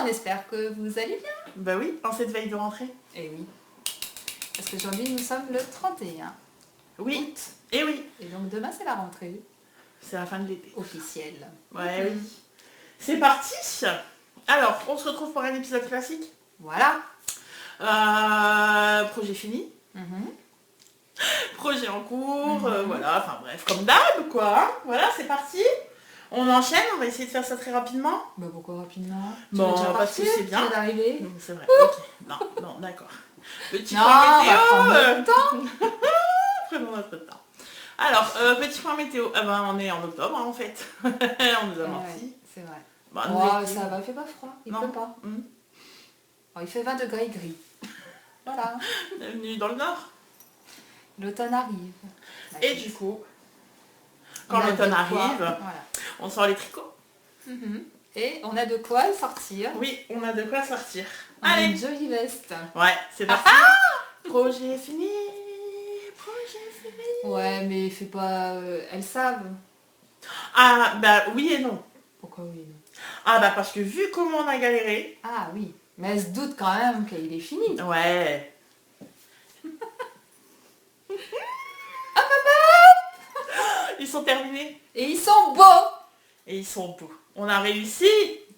on espère que vous allez bien. Bah oui, en cette veille de rentrée. Eh oui. Parce qu'aujourd'hui, nous sommes le 31 Oui, août. et oui, Et donc demain, c'est la rentrée c'est la fin de l'été. officielle. Ouais, oui. C'est parti. Alors, on se retrouve pour un épisode classique. Voilà. Projet fini. Mhm. Projet en cours, voilà, enfin bref, comme d'hab, quoi. Hein. Voilà, c'est parti. On enchaîne, on va essayer de faire ça très rapidement. Bah pourquoi rapidement? Bon, Tu veux déjà parce que partir? c'est bien. Tu viens d'arriver. Non, c'est vrai, ok. Non, d'accord. Petit Non, point on va prendre météo. notre temps. Prenons notre temps. Alors, petit point météo. Ah ben, on est en octobre, hein, en fait. On nous a menti. Ouais, c'est vrai. Bah, Oh, ça va, il fait pas froid. Il non. pleut pas. Oh, il fait 20 degrés gris. Voilà. Bienvenue dans le Nord. L'automne arrive. Et du coup, On quand a l'automne de quoi, arrive, voilà. on sort les tricots. Et on a de quoi sortir. Oui, on a de quoi sortir. On a Allez. une jolie veste. Ouais, c'est parti. Projet fini. Projet fini. Ouais, mais fais pas... elles savent. Ah, bah oui et non. Pourquoi oui non? Ah, bah parce que vu comment on a galéré. Ah oui. Mais elles se doutent quand même qu'il est fini. Ouais. Ils sont terminés. Et ils sont beaux. Et ils sont beaux. On a réussi.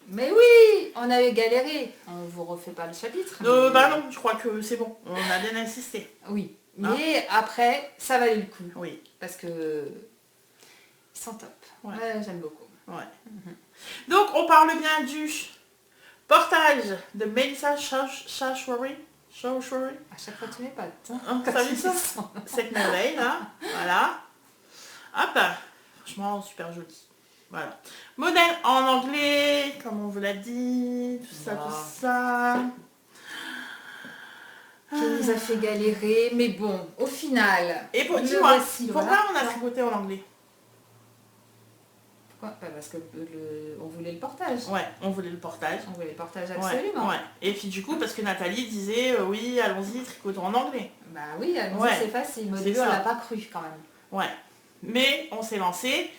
Mais oui, on avait galéré. On vous refait pas le chapitre. mais- Bah non, je crois que c'est bon. On a bien insisté. Oui. Hein? Mais après, ça valait le coup. Oui. Parce que... Ils sont top. Ouais. Ouais, j'aime beaucoup. Ouais. Donc on parle bien du portage de Melissa Chashwari. À chaque fois, tu mets pas. Hein, t'as vu ça? Cette merveille là. Voilà. Hop. Franchement, super joli. Voilà. Modèle en anglais, comme on vous l'a dit, tout ça, Wow. tout ça. Qui nous a fait galérer. Mais bon, au final... Et pour le dis-moi, voici, pourquoi voilà. on a tricoté en anglais? Pourquoi? Bah, parce que on voulait le portage. Ouais, on voulait le portage. On voulait le portage Ouais, absolument. ouais. Et puis du coup, parce que Nathalie disait, oui, allons-y, tricotons en anglais. Bah oui, allons-y, Ouais. c'est facile. Au C'est début, ça. on l'a pas cru quand même. Ouais. Mais on s'est lancé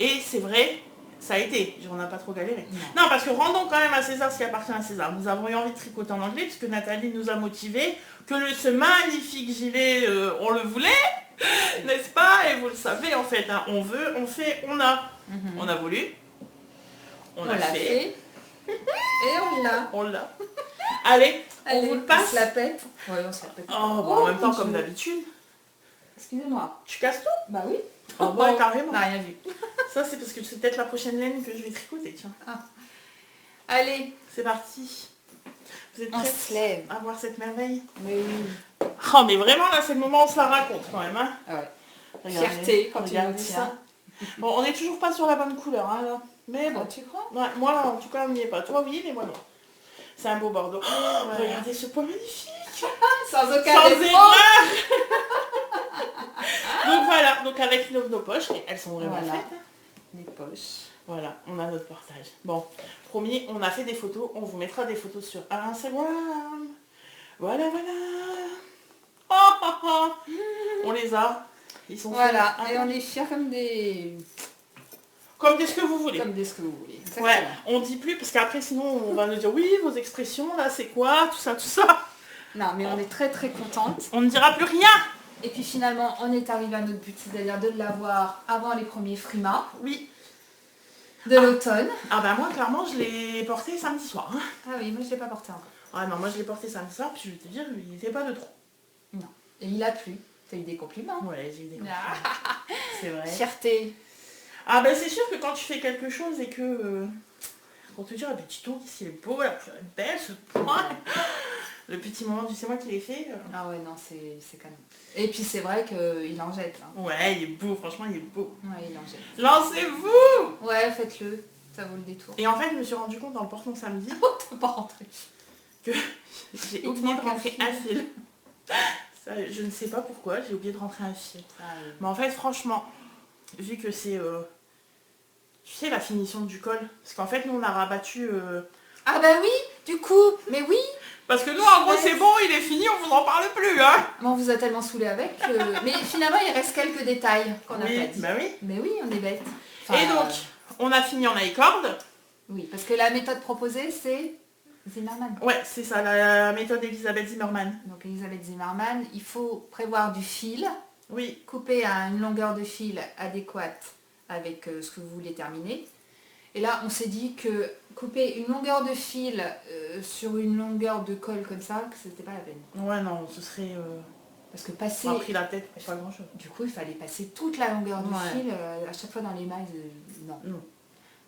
et c'est vrai, ça a été. On n'a pas trop galéré. Non. Non, parce que rendons quand même à César ce qui appartient à César. Nous avons eu envie de tricoter en anglais puisque Nathalie nous a motivés que ce magnifique gilet, on le voulait, n'est-ce pas? Et vous le savez en fait, hein, on veut, on fait, on a. On a voulu. On l'a l'a fait. Et on l'a. On l'a. Allez, Allez, on vous le on passe. se la pète. Ouais, on se la pète. Oh, bah, en même temps, mon comme Dieu. d'habitude, Excusez-moi. tu casses tout. Bah oui. Oh, bah, carrément. On n'a rien vu. Ça, c'est parce que c'est peut-être la prochaine laine que je vais tricoter, tiens. Allez, C'est parti. Vous êtes on prêts se lève. à voir cette merveille? Oui. Oh, mais vraiment, là, c'est le moment où on se la raconte, quand même, hein. Ah ouais. Regardez, Fierté quand tu regardez nous ça. tiens. Bon, on n'est toujours pas sur la bonne couleur, hein, là. Mais bon. Ah, tu crois? Ouais, moi, en tout cas, on n'y est pas. Toi, oui, mais moi, non. C'est un beau bordeaux. Oh, regardez ce point magnifique. Sans aucun Sans défaut. erreur. Donc voilà, donc avec nos poches, et elles sont vraiment Voilà. faites. Hein. Les poches. Voilà, on a notre portage. Bon, promis, on a fait des photos, on vous mettra des photos sur Instagram. Voilà, voilà. Oh, oh, oh. On les a. Ils sont Voilà. faits. Et on est fiers comme des... Comme des ce que vous voulez. Comme des ce que vous voulez. Ouais, Exactement. on dit plus parce qu'après sinon on va nous dire oui, vos expressions là c'est quoi, tout ça, tout ça. Non, mais on est très très contente. On ne dira plus rien. Et puis finalement, on est arrivé à notre but, c'est-à-dire de l'avoir avant les premiers frimas Oui. de l'automne. Ah bah moi clairement je l'ai porté samedi soir. Hein. Ah oui, moi je l'ai pas porté encore. Ah non, moi je l'ai porté samedi soir, puis je vais te dire, il n'était pas de trop. Non. Et il a plu. T'as eu des compliments. Ouais, j'ai eu des compliments. Ah, C'est vrai. fierté. Ah bah c'est sûr que quand tu fais quelque chose et que... pour te dire, ah bah dis donc, il est beau, la plus belle, ce point. Le petit moment du c'est moi qui l'ai fait. Ah ouais, non, c'est canon. Et puis c'est vrai qu'il en jette. Hein. Ouais, il est beau, franchement il est beau. Ouais, il en jette. Lancez-vous. Ouais, faites-le. Ça vaut le détour. Et en fait, je me suis rendu compte en le portant samedi Oh, t'es pas rentré. que j'ai Il te oublié de manque un rentrer fil. un fil. Ça, je ne sais pas pourquoi, j'ai oublié de rentrer un fil. Ah, oui. Mais en fait, franchement, vu que c'est, tu sais, la finition du col, parce qu'en fait, nous, on a rabattu... Ah bah oui, du coup, mais oui. Parce que nous, en gros, c'est bon, il est fini, on vous en parle plus, hein. Mais on vous a tellement saoulé avec que... Mais finalement, il reste quelques détails qu'on a Oui, pas dit. bah oui. Mais oui, on est bête. Et donc, on a fini en high cord. Oui, parce que la méthode proposée, c'est Zimmermann. Ouais, c'est ça, la méthode Elisabeth Zimmermann. Donc Elisabeth Zimmermann, il faut prévoir du fil, Oui, couper à une longueur de fil adéquate avec ce que vous voulez terminer. Et là, on s'est dit que couper une longueur de fil sur une longueur de colle comme ça, que c'était pas la peine. ouais, non, ce serait... Parce que On passer... a pris la tête pour pas grand-chose. Du coup, il fallait passer toute la longueur du Ouais. fil à chaque fois dans les mailles. Non. Non.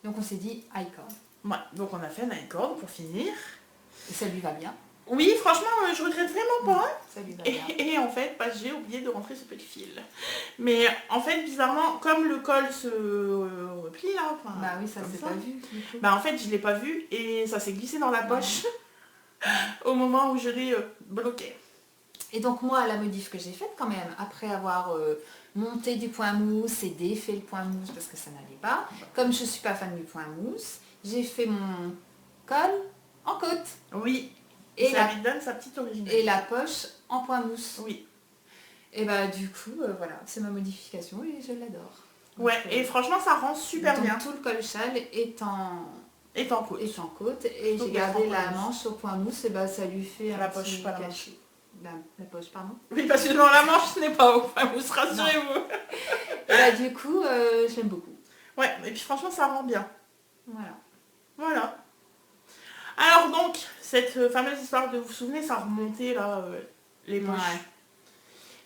Donc on s'est dit high cord. Ouais, donc on a fait un accord pour finir. Et ça lui va bien. Oui, franchement, je regrette vraiment pas. Ça lui va bien. Et en fait, bah, j'ai oublié de rentrer ce petit fil. Mais en fait, bizarrement, comme le col se replie là, enfin, Bah oui, ça comme s'est pas vu du coup. Bah en fait, je l'ai pas vu et ça s'est glissé dans la poche au moment où je l'ai bloqué. Et donc moi, la modif que j'ai faite quand même, après avoir monté du point mousse et défait le point mousse parce que ça n'allait pas, comme je suis pas fan du point mousse, j'ai fait mon col en côte Oui, et ça la, lui donne sa petite originalité. et la poche en point mousse. Oui. Et bah du coup, voilà, c'est ma modification et je l'adore. Ouais, Donc, et franchement, ça rend super donc, bien. tout le col châle est en côte. est en côte et Donc, j'ai gardé en la point manche au point mousse et bah ça lui fait La un poche, petit pas la manche. cachet. La poche, pardon. Oui, parce que dans la manche, ce n'est pas au fin mousse, rassurez-vous. Et bah du coup, je l'aime beaucoup. Ouais, et puis franchement, ça rend bien. Voilà. Voilà. Alors donc, cette fameuse histoire de vous souvenez, ça remontait là, les poches. Ouais.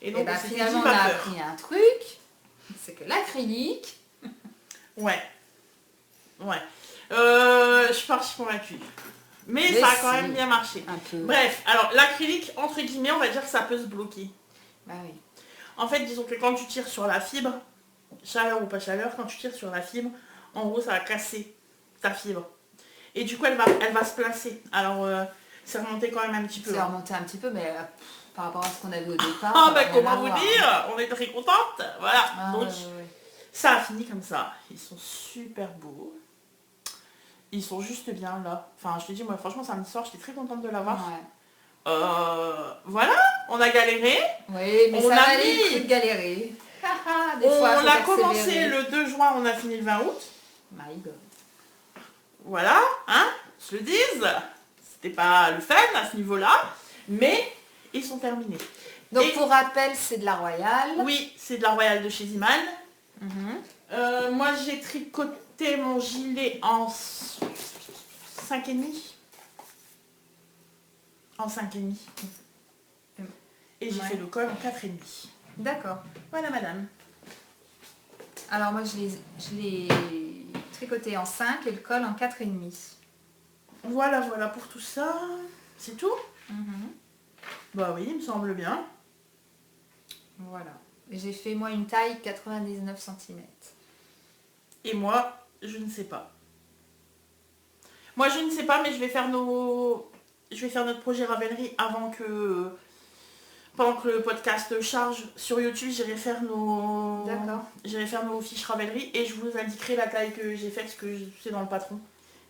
Et Et donc, bah on s'était dit, finalement on pas a peur. appris un truc, c'est que l'acrylique, Ouais. Ouais. Je suis pas archi convaincue. Mais ça a quand si. même bien marché. un peu. Bref, alors l'acrylique, entre guillemets, on va dire que ça peut se bloquer. Bah oui. En fait, disons que quand tu tires sur la fibre, chaleur ou pas chaleur, quand tu tires sur la fibre, en gros, ça va casser ta fibre. Et du coup, elle va se placer. Alors, c'est remonté quand même un petit peu. C'est remonté un petit peu, mais par rapport à ce qu'on avait au départ. Ah bah rien comment à vous voir. dire, on est très contente. Voilà. Ah, Donc, ouais. ça a fini comme ça. Ils sont super beaux. Ils sont juste bien là. Enfin, je te dis, moi, franchement, samedi soir, j'étais très contente de l'avoir. Ouais. Voilà, on a galéré. Oui, mais On ça a valait mis- le coup de galérer. Des fois, On faut a commencé persévérer. le 2 juin, on a fini le 20 août. My God. Voilà, hein, je le dise. C'était pas le fun à ce niveau-là, mais ils sont terminés. Donc Et- pour rappel, c'est de la Royale. Oui, c'est de la Royale de chez Ziman. Mhm. Moi, j'ai tricoté mon gilet en 5,5. En 5,5. Et j'ai Ouais. fait le col en 4,5. D'accord. Voilà, madame. Alors moi, je l'ai tricoté en 5 et le col en 4,5. Voilà, voilà pour tout ça. C'est tout? Mhm. Bah oui, il me semble bien. Voilà. Et j'ai fait moi une taille 99 cm. Et moi, je ne sais pas. Moi, je ne sais pas, mais je vais faire notre projet Ravelry avant que... Pendant que le podcast charge sur YouTube, j'irai faire nos... D'accord. J'irai faire nos fiches Ravelry et je vous indiquerai la taille que j'ai faite, parce que c'est dans le patron.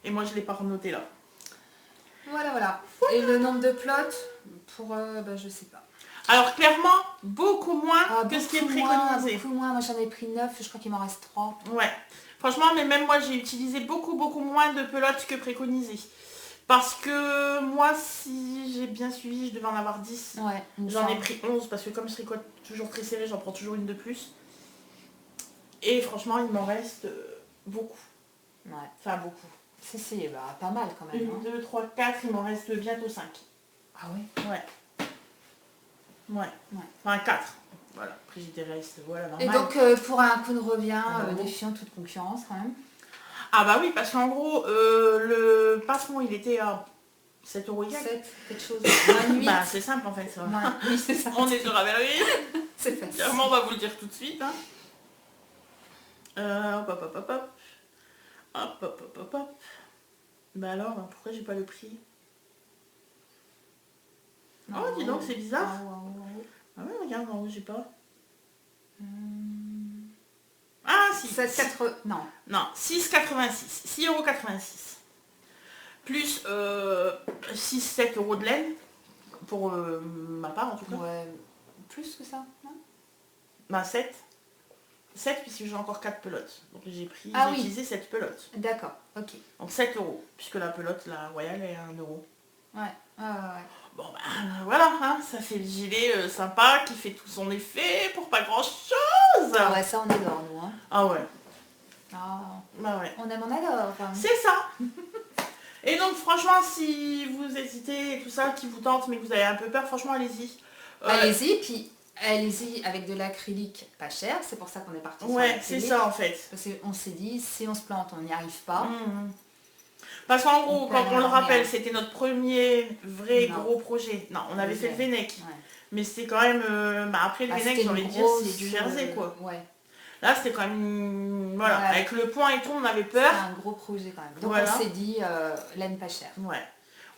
Et moi, je ne l'ai pas renoté là. Voilà, voilà. Et le nombre de plots, pour... je sais pas. Alors, clairement, beaucoup moins que ce qui est Beaucoup moins, préconisé. beaucoup moins. Moi, j'en ai pris 9, je crois qu'il m'en reste 3. Ouais. Franchement, mais même moi, j'ai utilisé beaucoup moins de pelotes que préconisé. Parce que moi, si j'ai bien suivi, je devais en avoir 10. Ouais. J'en ai pris 11 parce que comme je tricote toujours très serré, j'en prends toujours une de plus. Et franchement, il m'en reste beaucoup. Ouais. Enfin, beaucoup. C'est pas mal quand même. 1, 2, 3, 4, il m'en reste bientôt 5. Ah ouais. Ouais. Ouais. Enfin, 4. Voilà. Après, j'ai des restes. Voilà, normal. Et donc, pour un coup de revient, bon. défiant toute concurrence quand même. Ah bah oui, parce qu'en gros, le patron, il était à 7 € 7, quelque chose. Moins 8. Bah, c'est simple en fait. Ça. Oui, c'est ça. On est sur Ravelry. C'est facile. Clairement, on va vous le dire tout de suite. Hein. Hop, hop, hop, hop, hop. Hop, hop, hop, hop, hop. Bah alors, pourquoi j'ai pas le prix? Oh, dis donc, c'est bizarre. Ah ouais, regarde, en haut, j'ai pas. Ah, si. 7,80. Non. Non, 6,86. 6,86 €. Plus 6-7 € de laine. Pour ma part, en tout cas. Ouais. Plus que ça, non? Bah, 7. 7 puisque j'ai encore 4 pelotes. Donc j'ai Ah oui. utilisé 7 pelotes. D'accord, ok. Donc 7 €. Puisque la pelote, la royale, est à 1 €. Ouais. Bon voilà, hein, ça fait le gilet sympa qui fait tout son effet pour pas grand chose. Ah ouais, ça on adore nous. Hein. Ah ouais. Ah, Bah ouais. on aime, on adore. Enfin. C'est ça. Et donc franchement, si vous hésitez et tout ça, qui vous tente mais que vous avez un peu peur, franchement allez-y. Allez-y, puis allez-y avec de l'acrylique pas cher, c'est pour ça qu'on est parti sur Ouais, l'acrylique. c'est ça en fait. Parce qu'on s'est dit, si on se plante, on n'y arrive pas. Parce qu'en gros, quand on le rappelle, merde. c'était notre premier vrai Non. gros projet. Non, on avait fait le Vennec. Ouais. Mais c'était quand même... après le Vennec, j'ai envie de dire, c'est du jersey quoi. Ouais. Là, c'était quand même... Voilà, Ouais. avec le point et tout, on avait peur. C'est un gros projet quand même. Donc Voilà. on s'est dit, laine pas chère. Ouais.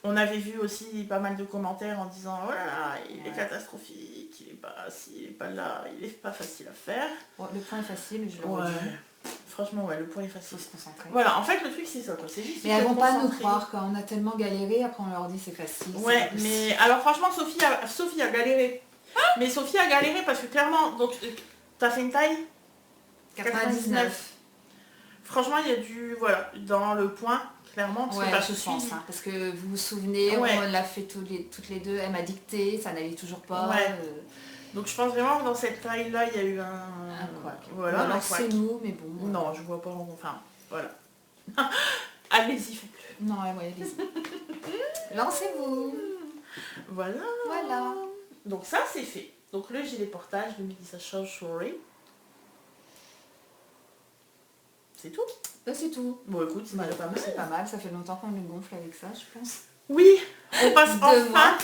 On avait vu aussi pas mal de commentaires en disant oh là là, il est catastrophique, il est pas ci, il est pas là, il est pas facile à faire. Bon, le point est facile, je le Ouais. redis. Franchement, ouais, le point est facile. Faut se concentrer. Voilà, en fait, le truc c'est ça, quoi. C'est juste. Mais elles vont pas nous croire quand on a tellement galéré, après on leur dit c'est facile. Ouais, mais alors franchement, Sophie a galéré. Mais Sophie a galéré parce que clairement, donc t'as fait une taille 99. Franchement, il y a du voilà dans le point. Clairement, parce que je pense, hein, parce que vous vous souvenez, on l'a fait toutes les deux, elle m'a dicté, ça n'allait toujours pas. Ouais. Donc je pense vraiment que dans cette taille-là, il y a eu un couac. Voilà, alors c'est nous, mais bon. Non, je vois pas. Enfin, voilà. Allez-y, faites-le. Non, ouais, allez-y. Lancez-vous. Voilà. Voilà. Donc ça, c'est fait. Donc le gilet portage de Melissa Shorey. C'est tout. C'est tout. Bon écoute, c'est pas mal. C'est pas mal, ça fait longtemps qu'on le gonfle avec ça, je pense. Oui, on passe enfin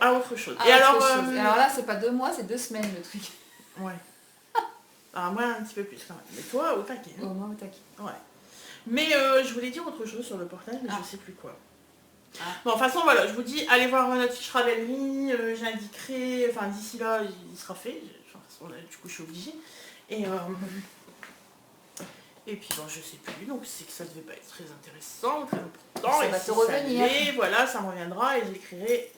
à autre chose. Et alors là, c'est pas 2 mois, c'est 2 semaines le truc. Ouais. Alors moi, un petit peu plus quand même. Mais toi, au taquet. Au moins au taquet. Ouais. Mais je voulais dire autre chose sur le portage, mais je sais plus quoi. Bon, de toute façon, voilà, je vous dis, allez voir notre fiche Ravelry, j'indiquerai, enfin d'ici là, il sera fait. De toute façon, là, du coup, je suis obligée. Et puis bon, je sais plus, donc c'est que ça devait pas être très intéressant, très important. Ça va te revenir. Et voilà, ça me reviendra et j'écrirai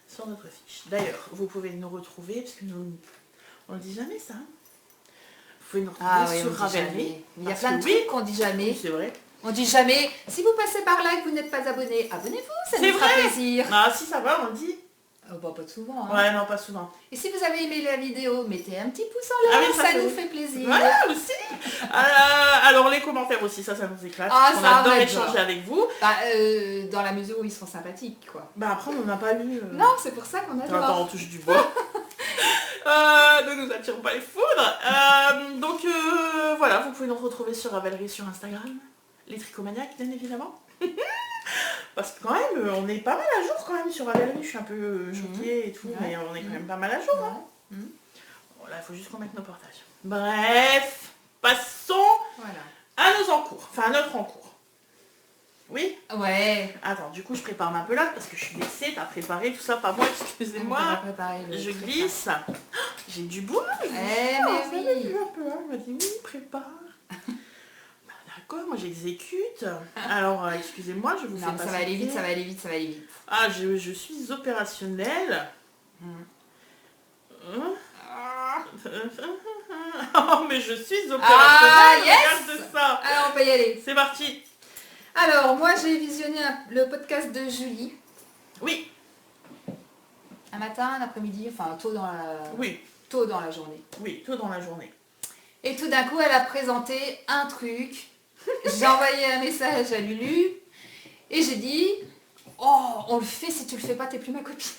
sur notre fiche. D'ailleurs, vous pouvez nous retrouver, parce que nous, on le dit jamais ça. Vous pouvez nous retrouver sur Ravelry. Il y a plein de trucs qu'on dit jamais. Oui, c'est vrai. On dit jamais, si vous passez par là et que vous n'êtes pas abonné, abonnez-vous, ça nous fera plaisir. Ah si, ça va, on le dit. Bah, pas souvent. Hein. Ouais, non, pas souvent. Et si vous avez aimé la vidéo, mettez un petit pouce en l'air, ça nous fait plaisir. Voilà, aussi. Alors les commentaires aussi, ça nous éclate. On adore échanger avec vous. Bah, dans la mesure où ils sont sympathiques, quoi. Bah après, on n'en a pas lu. Non, c'est pour ça qu'on adore. Attends, on touche du bois. Ne nous attirons pas les foudres. Donc voilà, vous pouvez nous retrouver sur Ravelry sur Instagram. Les tricomaniaques, bien évidemment. Parce que quand même, on est pas mal à jour quand même sur Ravelry. Je suis un peu choquée et tout, mais on est quand même pas mal à jour. Hein. Bon, là, il faut juste qu'on mette nos portages. Bref, passons à nos encours. Enfin, à notre encours. Oui. Ouais. Attends, du coup, je prépare ma pelote parce que je suis vexée. T'as préparé tout ça, pas moi, excusez-moi. Je glisse. J'ai du boulot. Mais oui. Elle m'a dit oui, prépare. D'accord, moi j'exécute. Alors, excusez-moi, je vous fais passer. Ça va aller vite, ça va aller vite, ça va aller vite. Ah, je suis opérationnelle. Oh, mais je suis opérationnelle. Regarde ça. Alors, on peut y aller. C'est parti. Alors, moi j'ai visionné le podcast de Julie. Oui. Un matin, un après-midi, enfin tôt dans la... Oui. Tôt dans la journée. Oui, tôt dans la journée. Et tout d'un coup, elle a présenté un truc. J'ai envoyé un message à Lulu et j'ai dit oh, on le fait, si tu le fais pas, t'es plus ma copine.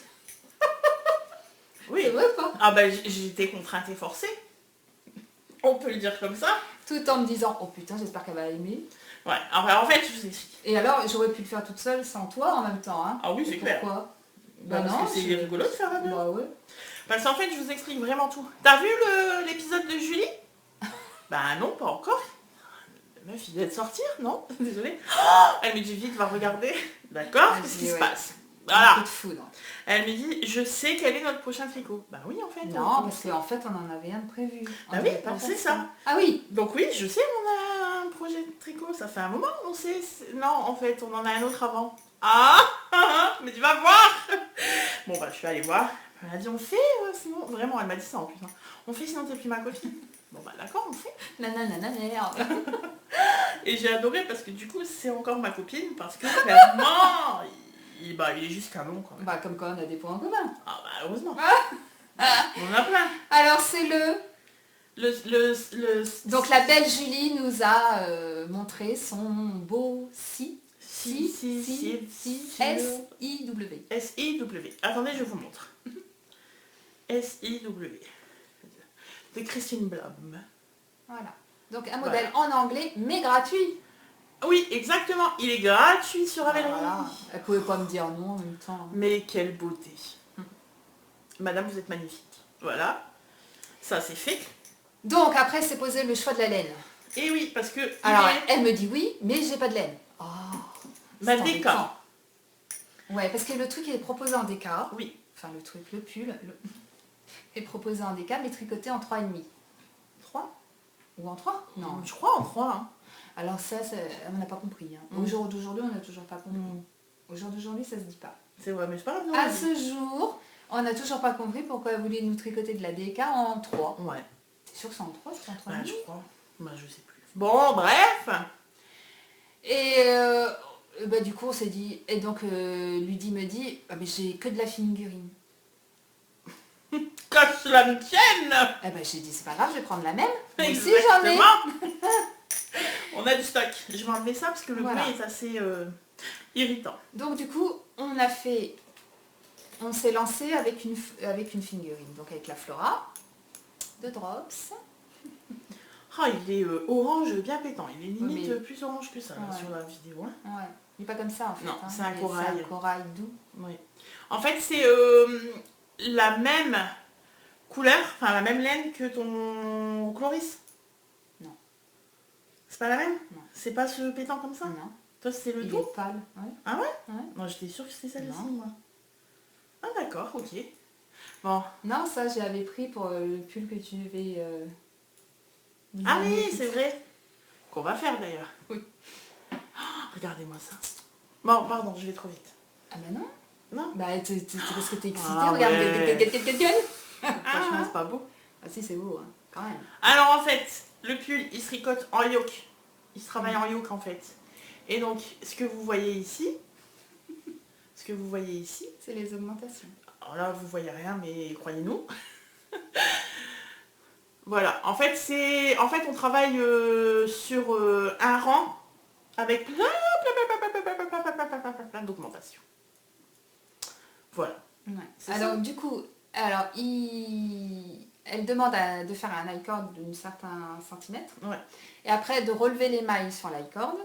Oui. C'est vrai ou pas? Ah bah j'étais contrainte et forcée. On peut le dire comme ça. Tout en me disant oh putain, j'espère qu'elle va aimer. Ouais, alors en fait, je vous explique. Et alors, j'aurais pu le faire toute seule sans toi en même temps. Hein. Ah oui, c'est clair. Pourquoi? Bah non, parce que c'est rigolo de faire la même. Bah ouais. Parce qu'en fait, je vous explique vraiment tout. T'as vu l'épisode de Julie? Bah non, pas encore. La meuf, il doit sortir, non? Désolée. Elle me dit vite, va regarder. D'accord, qu'est-ce qui se passe? Voilà. Un coup de foudre. Elle me dit, je sais quel est notre prochain tricot. Bah oui, en fait. Non, parce qu'en fait, on en avait un de prévu. Bah oui, on sait ça. Ah oui. Donc oui, je sais, on a un projet de tricot. Ça fait un moment, on sait. Non, en fait, on en a un autre avant. Ah, mais tu vas voir. Bon, bah, je suis allée voir. Elle m'a dit, on fait, sinon... Vraiment, elle m'a dit ça en plus. Hein. On fait, sinon t'es plus ma copine. Bon, bah, d'accord, on fait. Nanana, merde. Et j'ai adoré parce que du coup, c'est encore ma copine. Parce que, clairement... il est juste canon quand même. Bah, comme quoi on a des points en commun. Ah bah heureusement. On en a plein. Alors c'est Le Donc la belle Julie nous a montré son beau S-I-W. S-I-W. Attendez, je vous montre. S-I-W. De Christine Blum. Voilà. Donc un modèle en anglais, mais gratuit. Oui, exactement. Il est gratuit sur Ravelry. Voilà. Elle pouvait pas me dire non en même temps. Mais quelle beauté. Madame, vous êtes magnifique. Voilà. Ça, c'est fait. Donc après, c'est posé le choix de la laine. Et oui, parce que... Alors, elle me dit oui, mais j'ai pas de laine. Oh, Ma c'est DK. embêtant. Ouais, parce que le truc est proposé en DK. Oui. Enfin, le truc, le pull, est proposé en DK, mais tricoté en 3,5. 3 Ou en 3 Non. Je crois en 3. Hein. Alors ça, on n'a pas compris. Hein. Au jour d'aujourd'hui, on n'a toujours pas compris. Au jour d'aujourd'hui, ça se dit pas. C'est vrai, mais c'est pas grave. À ce jour, on n'a toujours pas compris pourquoi elle voulait nous tricoter de la DK en 3. Ouais. C'est sûr que c'est en 3, c'est en 3,5. Bah, je crois. Bah, je sais plus. Bon, bref. Et bah, du coup, on s'est dit... Et donc, Ludie me dit, ah, mais j'ai que de la figurine. Que cela me tienne. Eh ben, j'ai dit, c'est pas grave, je vais prendre la même. Moi aussi, j'en ai. On a du stock. Je vais enlever ça parce que le Voilà. bruit est assez irritant. Donc, du coup, on s'est lancé avec une figurine. Donc, avec la Flora de Drops. Ah, il est orange bien pétant. Il est limite Mais- plus orange que ça là, Ouais. sur la vidéo. Hein. Ouais. Il n'est pas comme ça, en fait. Non, hein. c'est un Mais corail. C'est un corail doux. Oui. En fait, c'est la même couleur, enfin la même laine que ton Chloris. Non. C'est pas la même? Non. C'est pas ce pétant comme ça? Non. Toi, c'est le Il tout? est pâle. Ouais. Ah ouais? Ouais. Moi, j'étais sûre que c'était celle-ci, Non. moi. Ah d'accord, ok. Bon. Non, ça, j'avais pris pour le pull que tu devais... Ah oui, c'est vrai. Qu'on va faire d'ailleurs. Oui. Oh, regardez-moi ça. Bon, pardon, je vais trop vite. Ah bah non. Non? Bah, parce que t'es excitée, Ah regarde. ouais. Franchement, c'est pas beau. Ah si, c'est beau, hein, quand même. Alors en fait, le pull, il se tricote en yoke. Il se travaille en yoke en fait. Et donc, ce que vous voyez ici, C'est les augmentations. alors là, vous voyez rien, mais croyez-nous. Voilà, en fait, on travaille sur un rang avec plein d'augmentations. Voilà. Ouais. C'est Alors, ça. du coup, elle demande de faire un high cord d'un certain centimètre. Ouais. Et après, de relever les mailles sur l'high cord.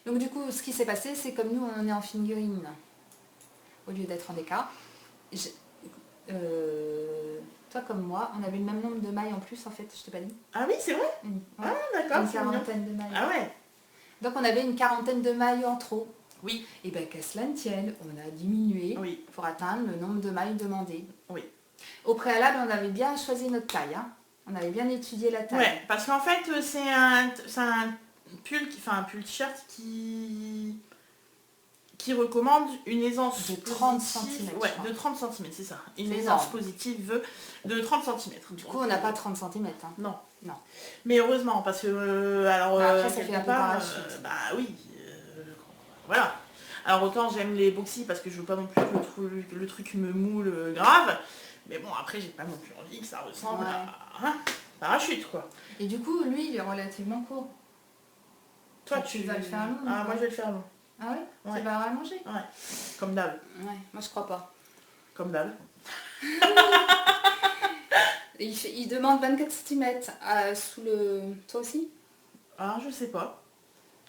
Donc, du coup, ce qui s'est passé, c'est comme nous, on est en figurine, au lieu d'être en DK. Toi comme moi, on avait le même nombre de mailles en plus, en fait, je t'ai pas dit. Ah oui, c'est vrai? Ouais. Ah d'accord, Une c'est mignon. quarantaine de mailles. Ah ouais. Donc, on avait une quarantaine de mailles en trop. Oui. Et bien, qu'à cela ne tienne, on a diminué Oui. pour atteindre le nombre de mailles demandées. Oui. Au préalable, on avait bien choisi notre taille. Hein. On avait bien étudié la taille. Ouais, parce qu'en fait, c'est un pull, un pull t-shirt qui recommande une aisance De 30 positive. centimètres, Ouais, je crois. de 30 cm, c'est ça. Une C'est aisance énorme. positive de 30 cm. Du coup, on n'a pas 30 cm. Hein. Non. Non. Mais heureusement, parce que alors Après, ça fait quelque un peu part, parachute. bah oui, voilà. Alors autant j'aime les boxy parce que je veux pas non plus que le truc me moule grave, mais bon après j'ai pas non plus envie que ça ressemble Ouais. à parachute quoi. Et du coup, lui, il est relativement court. Toi Tu vas le faire long, Ah ou moi pas je vais le faire long. Ah ouais, Ouais. Tu vas rallonger? Ouais. Comme d'hab. Ouais, moi je crois pas. Comme d'hab. Et il demande 24 cm sous le... Toi aussi? Ah je sais pas.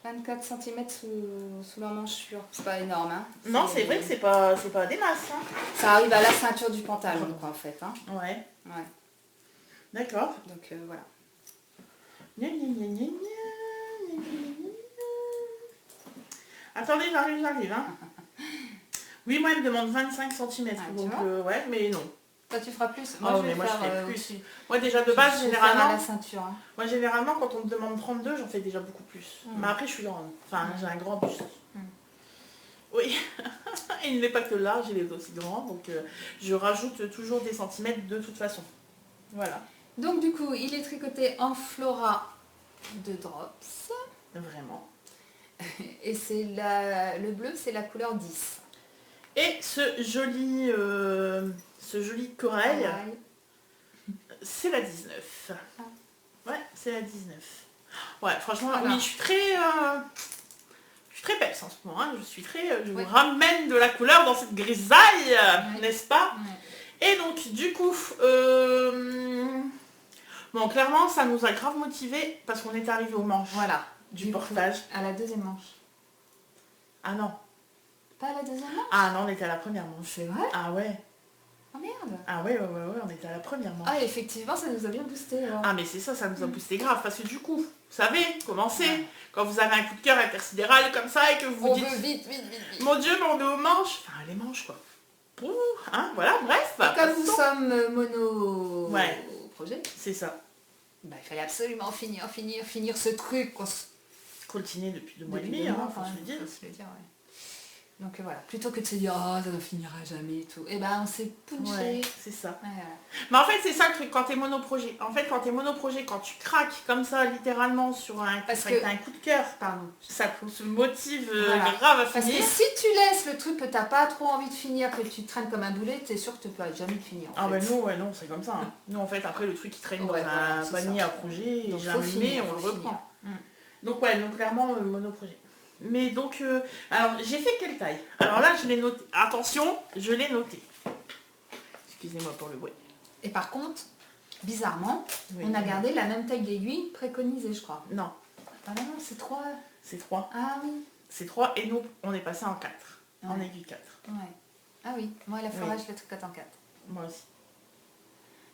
24 cm sous l'emmanchure. C'est pas énorme, hein? Non c'est vrai que c'est pas des masses. Hein. Ça arrive à la ceinture du pantalon, quoi, en fait. Hein. Ouais. Ouais. D'accord. Donc voilà. Gna, gna, gna, gna, gna, gna, gna, gna. Attendez, j'arrive. Hein. Oui, moi, elle me demande 25 cm. Ah, tu donc, vois ouais, mais non. Toi, tu feras plus. Ah, je vais mais moi, je faire, ferai plus. au-dessus. Moi, déjà, de base, Je vais faire à généralement, la ceinture. Hein. moi, généralement, quand on me demande 32, j'en fais déjà beaucoup plus. Mais après, je suis grande. Enfin, j'ai un grand buste. Oui. Et il n'est pas que large, il est aussi grand. Donc, je rajoute toujours des centimètres de toute façon. Voilà. Donc, du coup, il est tricoté en Flora de Drops. Vraiment. Et c'est le bleu, c'est la couleur 10. Et ce joli corail, Pareil. c'est la 19. Ah. Ouais, c'est la 19. Ouais, franchement, Voilà. oui, je suis très peps en ce moment. Hein. Je Ouais. vous ramène de la couleur dans cette grisaille, Ouais. n'est-ce pas? Ouais. Et donc, du coup, bon, clairement, ça nous a grave motivés parce qu'on est arrivé au manche Voilà. du coup, portage. à la deuxième manche. Ah non. Pas à la deuxième manche? Ah non, on était à la première manche. C'est vrai? Ah ouais. Oh merde. Ah ouais, on était à la première manche. Ah, effectivement, ça nous a bien boosté. Alors. Ah mais c'est ça, ça nous a boosté grave, parce que du coup, vous savez comment c'est, Ouais. quand vous avez un coup de cœur intersidéral comme ça et que vous vous On dites, veut vite. mon Dieu, mais on est aux manches, enfin les manches quoi. Ouh, hein, voilà, bref. Comme nous passons. sommes mono Ouais. projet, C'est ça, bah, il fallait absolument finir ce truc. coltiné depuis 2 mois et Depuis demi, 2 mois, hein, faut quand se le même, dire. faut se le dire, ouais. Donc voilà, plutôt que de se dire oh ça ne finira jamais et tout, et ben on s'est punché. Ouais, c'est ça. Ouais, voilà. Mais en fait, c'est ça le truc quand t'es monoprojet. En fait, quand t'es monoprojet, quand tu craques comme ça, littéralement, sur un, Parce avec que- un coup de cœur, Pardon. ça se motive Voilà. grave à Parce finir. que si tu laisses le truc que t'as pas trop envie de finir, que tu traînes comme un boulet, t'es sûr que tu peux jamais le finir. Ah ben nous, ouais, non, c'est comme ça. Hein. Nous, en fait, après, le truc qui traîne Ouais, dans voilà, un c'est panier ça. à projet, et Donc, faut jamais finir, on le faut reprend. finir. Donc ouais, donc clairement, monoprojet. Mais donc, alors, j'ai fait quelle taille? Alors là, je l'ai noté. Attention, je l'ai noté. Excusez-moi pour le bruit. Et par contre, bizarrement, Oui. on a gardé la même taille d'aiguille préconisée, je crois. Non, Ah non, c'est 3. c'est 3. Ah oui. C'est 3 et nous, on est passé en 4. En Ouais. aiguille 4. Ouais. Ah oui, moi la forêt, Oui. je la tricote en 4. Moi aussi.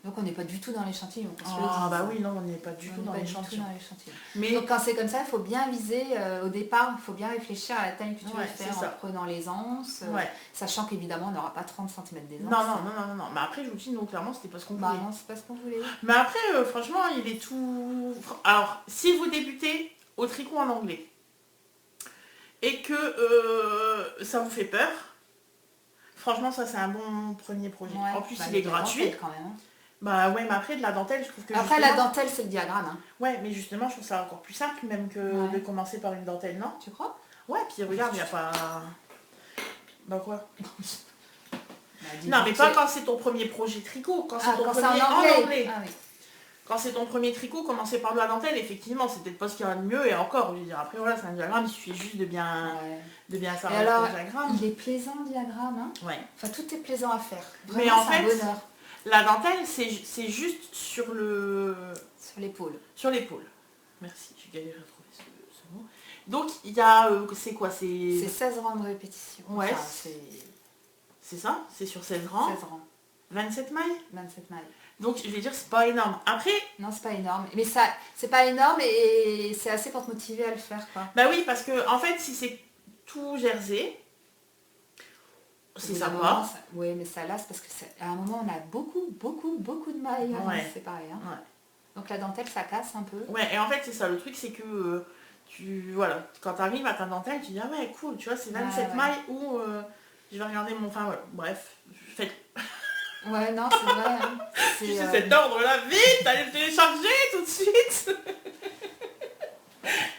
Donc on n'est pas du tout dans l'échantillon. qu'on se le Ah dise. bah oui, non, on n'est pas du On tout n'est dans pas les du tout champions. dans l'échantillon. Mais Donc quand c'est comme ça, il faut bien viser au départ, il faut bien réfléchir à la taille que tu Ouais, veux c'est faire ça. en prenant les anses, ouais. sachant qu'évidemment on n'aura pas 30 cm des Non, anses. non. Mais après, je vous dis, nous, clairement, c'était pas ce qu'on Bah voulait. non, c'est pas ce qu'on voulait. Mais après, franchement, il est tout... Alors, si vous débutez au tricot en anglais et que ça vous fait peur, franchement, ça, c'est un bon premier projet. Ouais. En plus, Bah, il est de la gratuit. dentelle, quand même. Hein. Bah ouais, mais après, de la dentelle, je trouve que Après la justement- dentelle, c'est le diagramme, hein. Ouais, mais justement, je trouve ça encore plus simple, même que Ouais. de commencer par une dentelle, non? Tu crois? Ouais, puis regarde, il n'y a pas... Bah quoi? Bah, dis Non, donc, mais pas c'est- quand c'est ton premier projet tricot, quand c'est Ah, ton quand c'est premier en anglais. en anglais. Ah oui. Quand c'est ton premier tricot, commencer par de la dentelle, effectivement, c'est peut-être pas ce qu'il y a de mieux, et encore, je veux dire, après voilà, c'est un diagramme, il suffit juste de bien Ouais. faire Et alors, le diagramme. il est plaisant le diagramme, hein. Ouais. Enfin, tout est plaisant à faire. Mais Vraiment, en c'est un fait, bonheur la dentelle, c'est juste sur sur l'épaule. l'épaule. Merci, j'ai galéré à trouver ce mot. Donc, il y a, c'est quoi? C'est C'est 16 rangs de répétition. Ouais. Enfin, c'est c'est ça? C'est sur 16 rangs, 16 rangs, 27 mailles. 27 mailles. Donc, je vais dire, c'est pas énorme. Après, Non, c'est pas énorme. Mais ça, c'est pas énorme et c'est assez pour te motiver à le faire, quoi. bah oui, parce que, en fait, si c'est tout jersey, c'est Au bout d'un sympa. moment, oui, mais ça lasse parce qu'à un moment, on a beaucoup de mailles. Hein, Ouais. c'est pareil. Hein. Ouais. Donc la dentelle, ça casse un peu. Ouais, et en fait, c'est ça, le truc, c'est que voilà, quand tu arrives à ta dentelle, tu dis, ah ouais, cool, tu vois, c'est 27 ouais. mailles ou je vais regarder mon... Enfin, voilà, bref, faites Ouais, non, c'est vrai. Hein. C'est, juste cet ordre-là, vite, allez le télécharger tout de suite.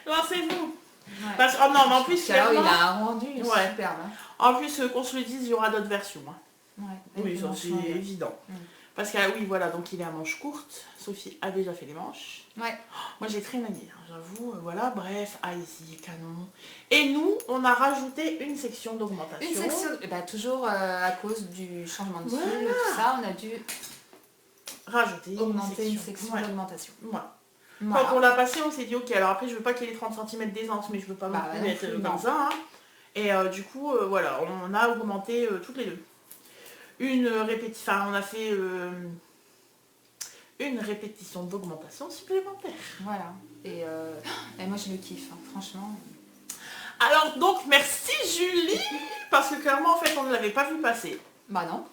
Lancez-vous. Ouais. Parce que, oh non, mais en plus, Caro, il clairement, a un rendu Ouais. superbe. Hein. en plus, qu'on se le dise, il y aura d'autres versions. Hein. Ouais. Oui, ça, Franchement, c'est ouais. évident. Mm. Parce que, oui, voilà, donc il est à manches courtes. Sophie a déjà fait les manches. Ouais. Moi, j'ai très manié, hein, j'avoue. Voilà, bref, Aïsi, canon. Et nous, on a rajouté une section d'augmentation. Une section, bah, toujours à cause du changement de fil, Voilà. tout ça, on a dû Rajouter augmenter une section Ouais. d'augmentation. Voilà. Voilà. Quand on l'a passé, on s'est dit, ok, alors après, je veux pas qu'il y ait 30 cm d'aisance, mais je veux pas non Bah, plus non être plus, comme non. ça. Hein. Et du coup, voilà, on a augmenté toutes les deux. Une répétition, enfin, on a fait une répétition d'augmentation supplémentaire. Voilà. Et moi, je le kiffe, hein, franchement. Alors donc, merci Julie, parce que clairement, en fait, on ne l'avait pas vu passer. Bah non.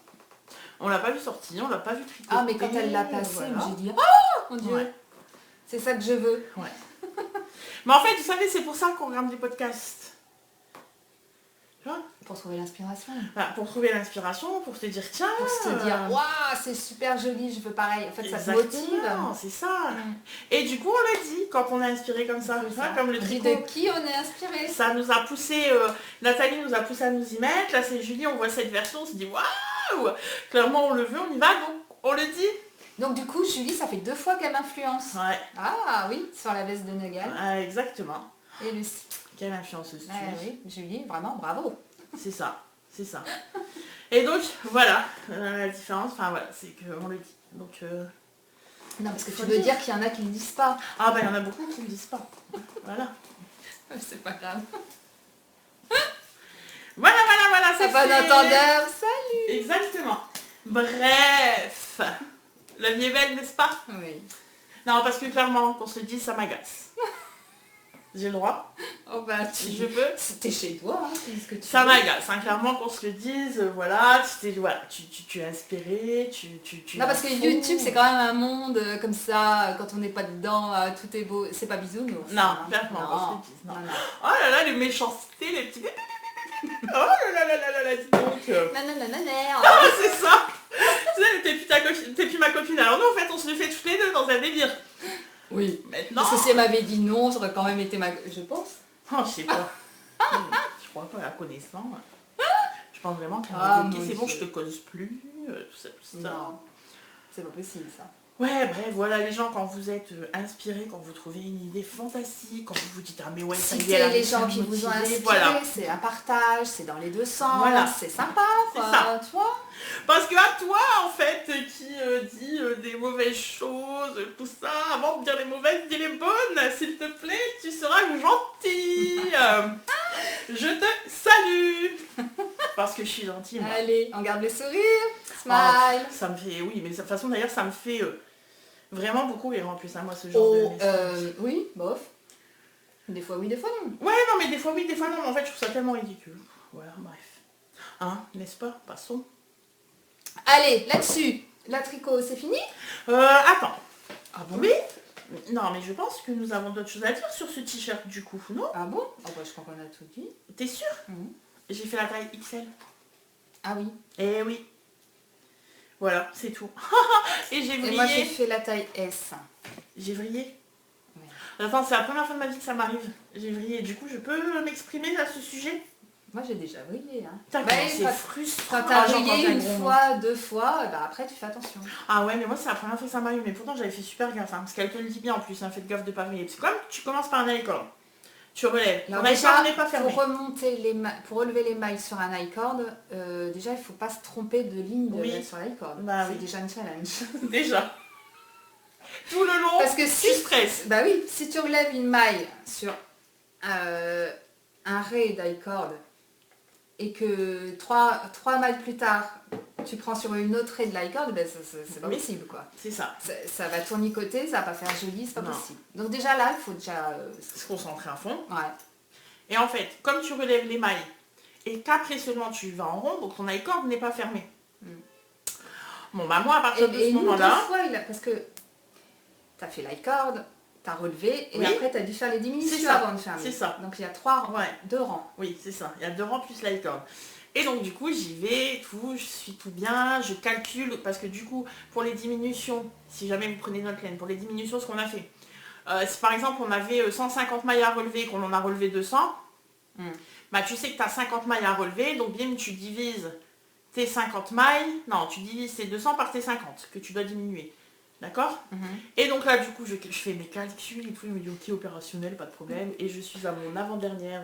On l'a pas vu sortir, on l'a pas vu tricoter. Ah, mais quand elle l'a passé, voilà. j'ai dit, oh mon Dieu, Ouais. c'est ça que je veux. Mais en fait, vous savez, c'est pour ça qu'on regarde les podcasts. Tu vois, Pour trouver l'inspiration. voilà, pour trouver l'inspiration, pour te dire tiens. Pour se dire, waouh, c'est super joli, je veux pareil. En fait, ça te motive. Exactement, c'est ça. Et du coup, on le dit quand on est inspiré comme ça. Tu vois, comme le On dit tricot. de qui on est inspiré. Ça nous a poussé, Nathalie nous a poussé à nous y mettre. Là, c'est Julie, on voit cette version, on se dit waouh. Clairement, on le veut, on y va, donc on le dit. Donc du coup, Julie, ça fait 2 fois qu'elle m'influence. Ouais. Ah oui, sur la veste de Nogel. Exactement. Et Lucie. Quelle influenceuse tu Ah, es. oui, Julie, vraiment, bravo. C'est ça, c'est ça. Et donc, voilà, la différence, enfin voilà, c'est qu'on le dit. Donc, Non, parce que tu faut veux dire. dire qu'il y en a qui ne le disent pas. Ah bah il y en a beaucoup qui ne le disent pas. Voilà. C'est pas grave. Voilà, ça C'est pas d'entendeur, salut. Exactement. Bref. La vie est belle, n'est-ce pas? Oui. Non, parce que clairement, qu'on se le dise, ça m'agace. J'ai le droit. Oh bah, Je peux. C'était chez toi, hein, c'est ce que tu Ça veux. m'agace, hein, clairement qu'on se le dise, voilà, tu es inspiré, tu Non, parce que YouTube, c'est quand même un monde comme ça, quand on n'est pas dedans, tout est beau. C'est pas bisounours. Non, hein. clairement, qu'on se Non. le dise, non. Non. Oh là là, les méchancetés, les petits... Oh là là, dis donc. Ah, c'est ça. Tu sais, t'es plus ma copine. Alors nous, en fait, on se le fait toutes les deux dans un délire. Oui. Maintenant... Parce que si elle m'avait dit non, j'aurais quand même été je pense. Oh, je sais pas. Je crois pas, la connaissant. Je pense vraiment qu'elle Ah, m'a dit, ok, mon c'est bon, Dieu. je te cause plus, tout ça, tout ça. Non. C'est pas possible, ça. Ouais, bref, voilà les gens, quand vous êtes inspirés, quand vous trouvez une idée fantastique, quand vous vous dites, ah mais ouais, ça y est, Citer elle a les réussi à gens me qui vous ont motiver, inspiré, voilà. c'est un partage, c'est dans les deux sens, Voilà. c'est sympa, C'est quoi, ça. tu vois. Parce que à toi, en fait, qui dit des mauvaises choses, tout ça, avant de dire les mauvaises, dis les bonnes, s'il te plaît, tu seras gentil. Je te salue. Parce que je suis gentille, moi. Allez, on garde le sourire, smile. Ah, ça me fait, oui, mais de toute façon, d'ailleurs, ça me fait vraiment beaucoup rire en plus, hein, moi, ce genre de message. Oui, bof. Des fois oui, des fois non. Ouais, non, mais des fois oui, des fois non, mais en fait, je trouve ça tellement ridicule. Voilà, bref. Hein, n'est-ce pas? Passons. Allez, là-dessus, la tricot, c'est fini? Attends. Ah bon? Oui? Non, mais je pense que nous avons d'autres choses à dire sur ce t-shirt, du coup, non? Ah bon? Oh bah, je crois qu'on a tout dit. T'es sûre? J'ai fait la taille XL. Ah oui. Eh oui. Voilà, c'est tout. Et j'ai Et vrillé. moi, j'ai fait la taille S. J'ai vrillé. Ouais. Attends, c'est la première fois de ma vie que ça m'arrive. J'ai vrillé. Du coup, je peux m'exprimer à ce sujet? Moi, j'ai déjà brillé. Hein. Putain, Bah, comment c'est quand- frustrant. Quand t'as Ah, j'entends brillé un une gros mot. fois, 2 fois, bah après, tu fais attention. Ah ouais, mais moi c'est la première fois que ça m'arrive, mais pourtant j'avais fait super gaffe, hein, parce qu'elle te le dit bien en plus, hein, faites gaffe de pas vriller. Parce que comme tu commences par un i-cord, tu relèves, Alors ton déjà, i-cord n'est pas fermé. pour relever les mailles sur un i-cord, déjà, il faut pas se tromper de ligne Oui. sur l'i-cord. Bah c'est oui. déjà une challenge. Déjà. Tout le long, Parce que tu si, stresses. bah oui, si tu relèves une maille sur un ray d'i-cord et que trois mailles plus tard, tu prends sur une autre raie de l'i-cord, ben c'est pas Oui. possible, quoi. C'est ça. Ça va tournicoter, ça va pas faire joli, c'est pas Non. possible. Donc déjà là, il faut déjà... Se concentrer à fond. ouais. Et en fait, comme tu relèves les mailles, et qu'après seulement tu vas en rond, donc ton i-cord n'est pas fermé. Bon bah moi à partir de ce nous, 2 moment-là, fois, parce que t'as fait l'i-cord, t'as relevé, et Oui. après t'as dû faire les C'est diminutions ça, avant de fermer. c'est ça. Donc il y a Ouais. 2 rangs. oui c'est ça, il y a 2 rangs plus l'i-cord. Et donc du coup j'y vais, tout, je suis tout bien, je calcule, parce que du coup pour les diminutions, si jamais vous prenez notre laine, pour les diminutions ce qu'on a fait, si par exemple on avait 150 mailles à relever, qu'on en a relevé 200, bah tu sais que tu as 50 mailles à relever, donc bien tu divises tes 50 mailles, non tu divises tes 200 par tes 50 que tu dois diminuer. D'accord? Et donc là du coup je fais mes calculs et tout, je me dis ok opérationnel, pas de problème, et je suis à mon avant-dernière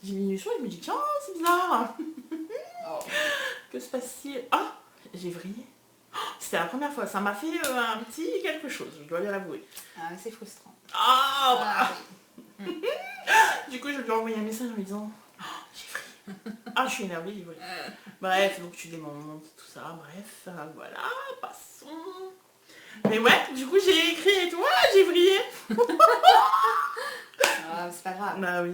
diminution et je me dis tiens c'est bizarre. Que se passe-t-il? Ah, j'ai vrillé. Oh, c'était la première fois, ça m'a fait un petit quelque chose, je dois bien l'avouer. Ah, c'est frustrant. Ah, Ah, oui. du coup je lui ai envoyé un message en lui disant oh, j'ai vrillé. Ah je suis énervée, j'ai vrillé. Bref, donc tu démontes, tout ça, bref, voilà, passons. Mais ouais, du coup j'ai écrit et tout, ah, j'ai vrillé. Ah, c'est pas grave. Bah oui.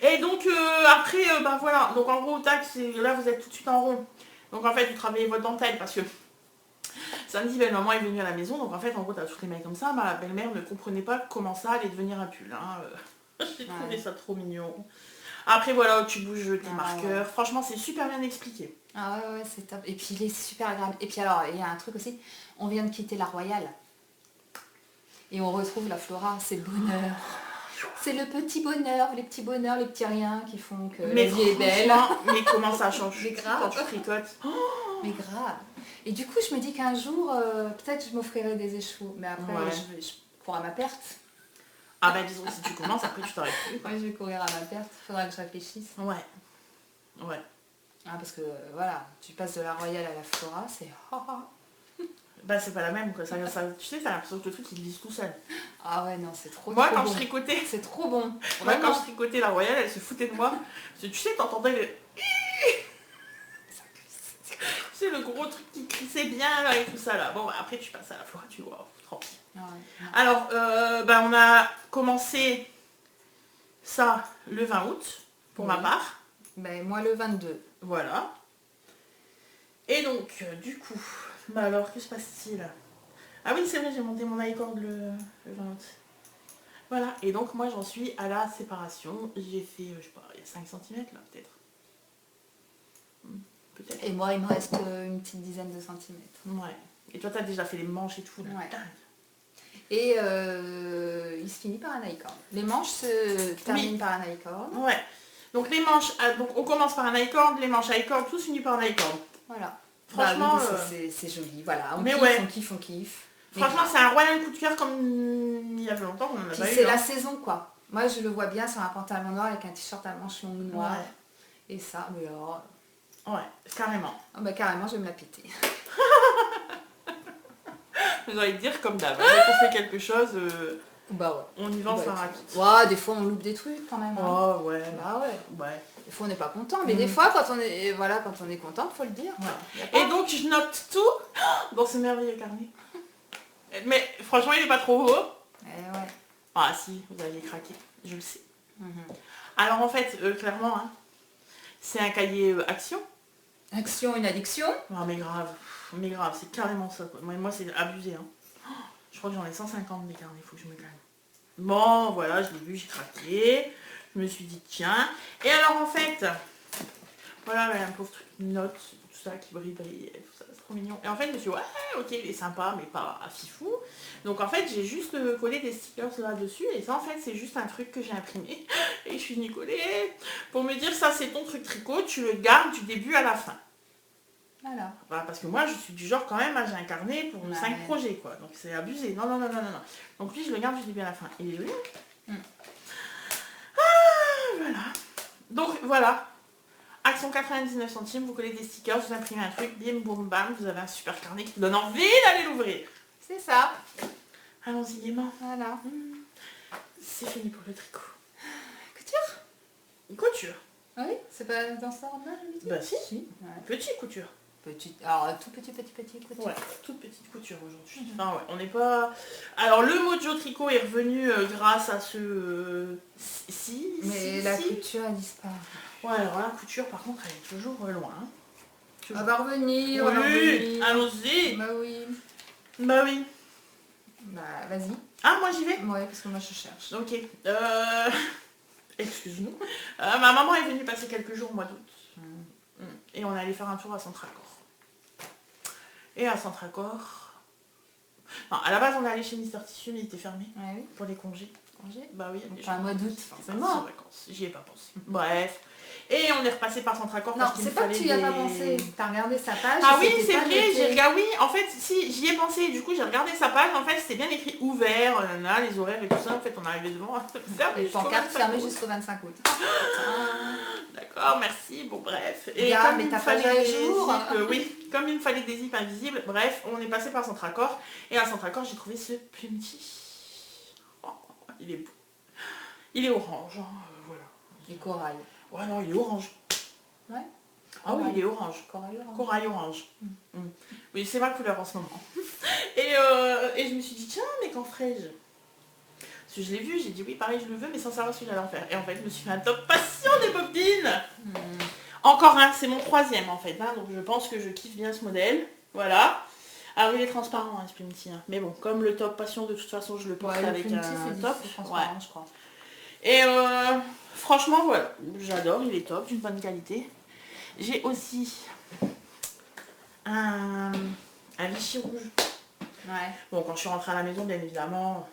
Et donc après, bah voilà, donc en gros, tac, là vous êtes tout de suite en rond. Donc en fait, vous travaillez votre dentelle parce que samedi, belle-maman est venue à la maison, donc en fait, en gros, t'as toutes les mailles comme ça, ma belle-mère ne comprenait pas comment ça allait devenir un pull. Hein. J'ai trouvé ça trop mignon. Après voilà, tu bouges tes Ah, marqueurs. Franchement, c'est super bien expliqué. Ah ouais, c'est top. Et puis il est super agréable. Et puis alors, il y a un truc aussi, on vient de quitter la Royale. Et on retrouve la Flora, c'est le bonheur. C'est le petit bonheur, les petits bonheurs, les petits riens qui font que Mais la vie est belle. mais comment ça change Mais grave. quand tu tricotes. Mais grave. Et du coup, je me dis qu'un jour, peut-être je m'offrirai des échevaux. Mais après, Ouais. je cours à ma perte. Ah bah disons, si tu commences, après tu t'arrêtes plus. Ouais, je vais courir à ma perte. Faudra que je réfléchisse. Ouais. Ouais. Ah, parce que voilà, tu passes de la Royale à la Flora, c'est... Bah c'est pas la même quoi. Tu sais, t'as l'impression que le truc il glisse tout seul. Ah ouais, non, c'est trop, Moi trop quand bon. je tricotais, C'est trop bon. moi quand Vraiment. je tricotais la Royale, elle se foutait de moi. Parce que tu sais, t'entendais le... Tu sais, le gros truc qui crissait bien là et tout ça là. Bon bah, après tu passes à la Flora, tu vois, tranquille. Ah ouais, non. Alors, bah, on a commencé ça le 20 août, pour ma Oui. part. Ben, moi, le 22. Voilà. Et donc, du coup, bah alors, que se passe-t-il? Ah oui, c'est vrai, j'ai monté mon iCord le 20 août. Voilà, et donc moi j'en suis à la séparation. J'ai fait, je sais pas, il y a 5 cm là, peut-être. Peut-être. Et moi, il me reste une petite dizaine de centimètres. Ouais. Et toi, t'as déjà fait les manches et tout là. Ouais. Et il se finit par un iCord. Les manches se terminent par un iCord. Ouais. Donc les manches, donc on commence par un iCord, les manches iCord, tout se finit par un iCord. Voilà. Franchement, Bah oui, c'est joli. Voilà, on mais kiffe, ouais. on kiffe, on kiffe. Mais Franchement, grave. c'est un royal coup de cœur comme il y a longtemps qu'on en a Puis pas eu. c'est la hein. saison, quoi. Moi, je le vois bien sur un pantalon noir avec un t-shirt à manches longues noires. Ouais. Et ça, mais alors... Ouais, carrément. Ah bah carrément, je vais me la péter. J'ai envie de dire comme d'hab. Dès qu'on fait quelque chose, Bah ouais. on y va, Bah, ça rapide. Ouais, des fois, on loupe des trucs quand même. Hein. Oh ouais. Bah ouais. Ouais. Des fois, on n'est pas content. Mais des fois, quand on est, voilà, quand on est content, faut le dire. Ouais. Y a pas- Et donc je note tout dans ce merveilleux carnet. Mais franchement, il est pas trop haut. Eh ouais. Ah si, vous aviez craqué, je le sais. Mhm. Alors en fait, clairement, hein, c'est un cahier action. Action, une addiction. Ah mais grave, c'est carrément ça. Quoi. Moi c'est abusé. Hein. Oh, je crois que j'en ai 150 des carnets, il faut que je me calme. Bon, voilà, je l'ai vu, j'ai craqué. Je me suis dit, tiens. Et alors en fait, voilà, un pauvre truc, une note, tout ça qui brille, tout ça, c'est trop mignon. Et en fait, je me suis dit, ouais, ok, il est sympa, mais pas à fifou. Donc en fait, j'ai juste collé des stickers là-dessus. Et ça, en fait, c'est juste un truc que j'ai imprimé. Et je suis venue coller pour me dire, ça, c'est ton truc tricot, tu le gardes du début à la fin. Voilà. Voilà, parce que moi, je suis du genre quand même, j'ai un carnet pour Ouais. 5 projets, quoi. Donc c'est abusé. Non, non, non, non, non, non. Donc lui, je le garde du début à la fin. Il est joli. Voilà. Donc voilà. Action 99 centimes, vous collez des stickers, vous imprimez un truc, bim, boum, bam, vous avez un super carnet qui vous donne envie d'aller l'ouvrir. C'est ça. Allons-y gaiement. Voilà. C'est fini pour le tricot. Couture. Une couture. Ah oui, c'est pas dans ce ordre-là, d'habitude. Bah si. Ouais. Petite couture. Petite. Alors, tout petit couture. Ouais, toute petite couture aujourd'hui. Enfin ouais, on n'est pas... Alors le Mojo Tricot est revenu grâce à ce... Mais la couture, elle disparaît. Ouais, alors la couture, par contre, elle est toujours loin. Hein. On va revenir, on va Oui, revenir. allons-y. Bah oui. Bah oui. Bah vas-y. Ah, moi j'y vais. Ouais, parce que moi je cherche. Ok. Excuse-nous. Ma maman est venue passer quelques jours au mois d'août. Et on allait faire un tour à Centracor. Et à Centracor... Non, à la base, on est allé chez Mister Tissu, mais il était fermé Ouais, oui. pour les congés. Congé. Bah oui, il y a Donc, des pas un gens mois qui d'août, sont forcément. partis en vacances. J'y ai pas pensé. Bref. Et on est repassé par Centracor Non, parce qu'il c'est me pas que fallait tu y as des... pas pensé. T'as regardé sa page. Ah et oui, c'était c'est pas vrai, noté. j'ai regardé, oui, en fait, si, j'y ai pensé, du coup, j'ai regardé sa page, en fait, c'était bien écrit ouvert, là, les horaires et tout ça, en fait, on arrivait devant, fermé Les jusqu'au pancartes 25 fermées août. jusqu'au 25 août. D'accord, merci, bon, bref. Et Gars, comme mais il me t'as pas fallait mis à des jour. zips, oui, comme il me fallait des zips invisibles, bref, on est passé par Centracor, et à Centracor, j'ai trouvé ce petit. Oh, il est beau. Il est orange, hein, voilà. Les corail. Ouais, non, il est orange. Ouais. Ah oui, Corail. il est orange. Corail orange. Corail orange. Oui, c'est ma couleur en ce moment. Et je me suis dit, tiens, mais qu'en ferais-je? Parce que je l'ai vu, j'ai dit oui, pareil, je le veux, mais sans savoir ce que j'allais en faire. Et en fait, je me suis fait un top passion des bobines. Encore un, c'est mon troisième en fait. Hein, donc je pense que je kiffe bien ce modèle. Voilà. Alors il est transparent, hein, ce Plumty. Hein. Mais bon, comme le top passion, de toute façon, je le porte Ouais, avec le un Plumty, c'est top. transparent, je crois. Et Franchement, voilà. J'adore, il est top, d'une bonne qualité. J'ai aussi un Vichy rouge. Ouais. Bon, quand je suis rentrée à la maison, bien évidemment,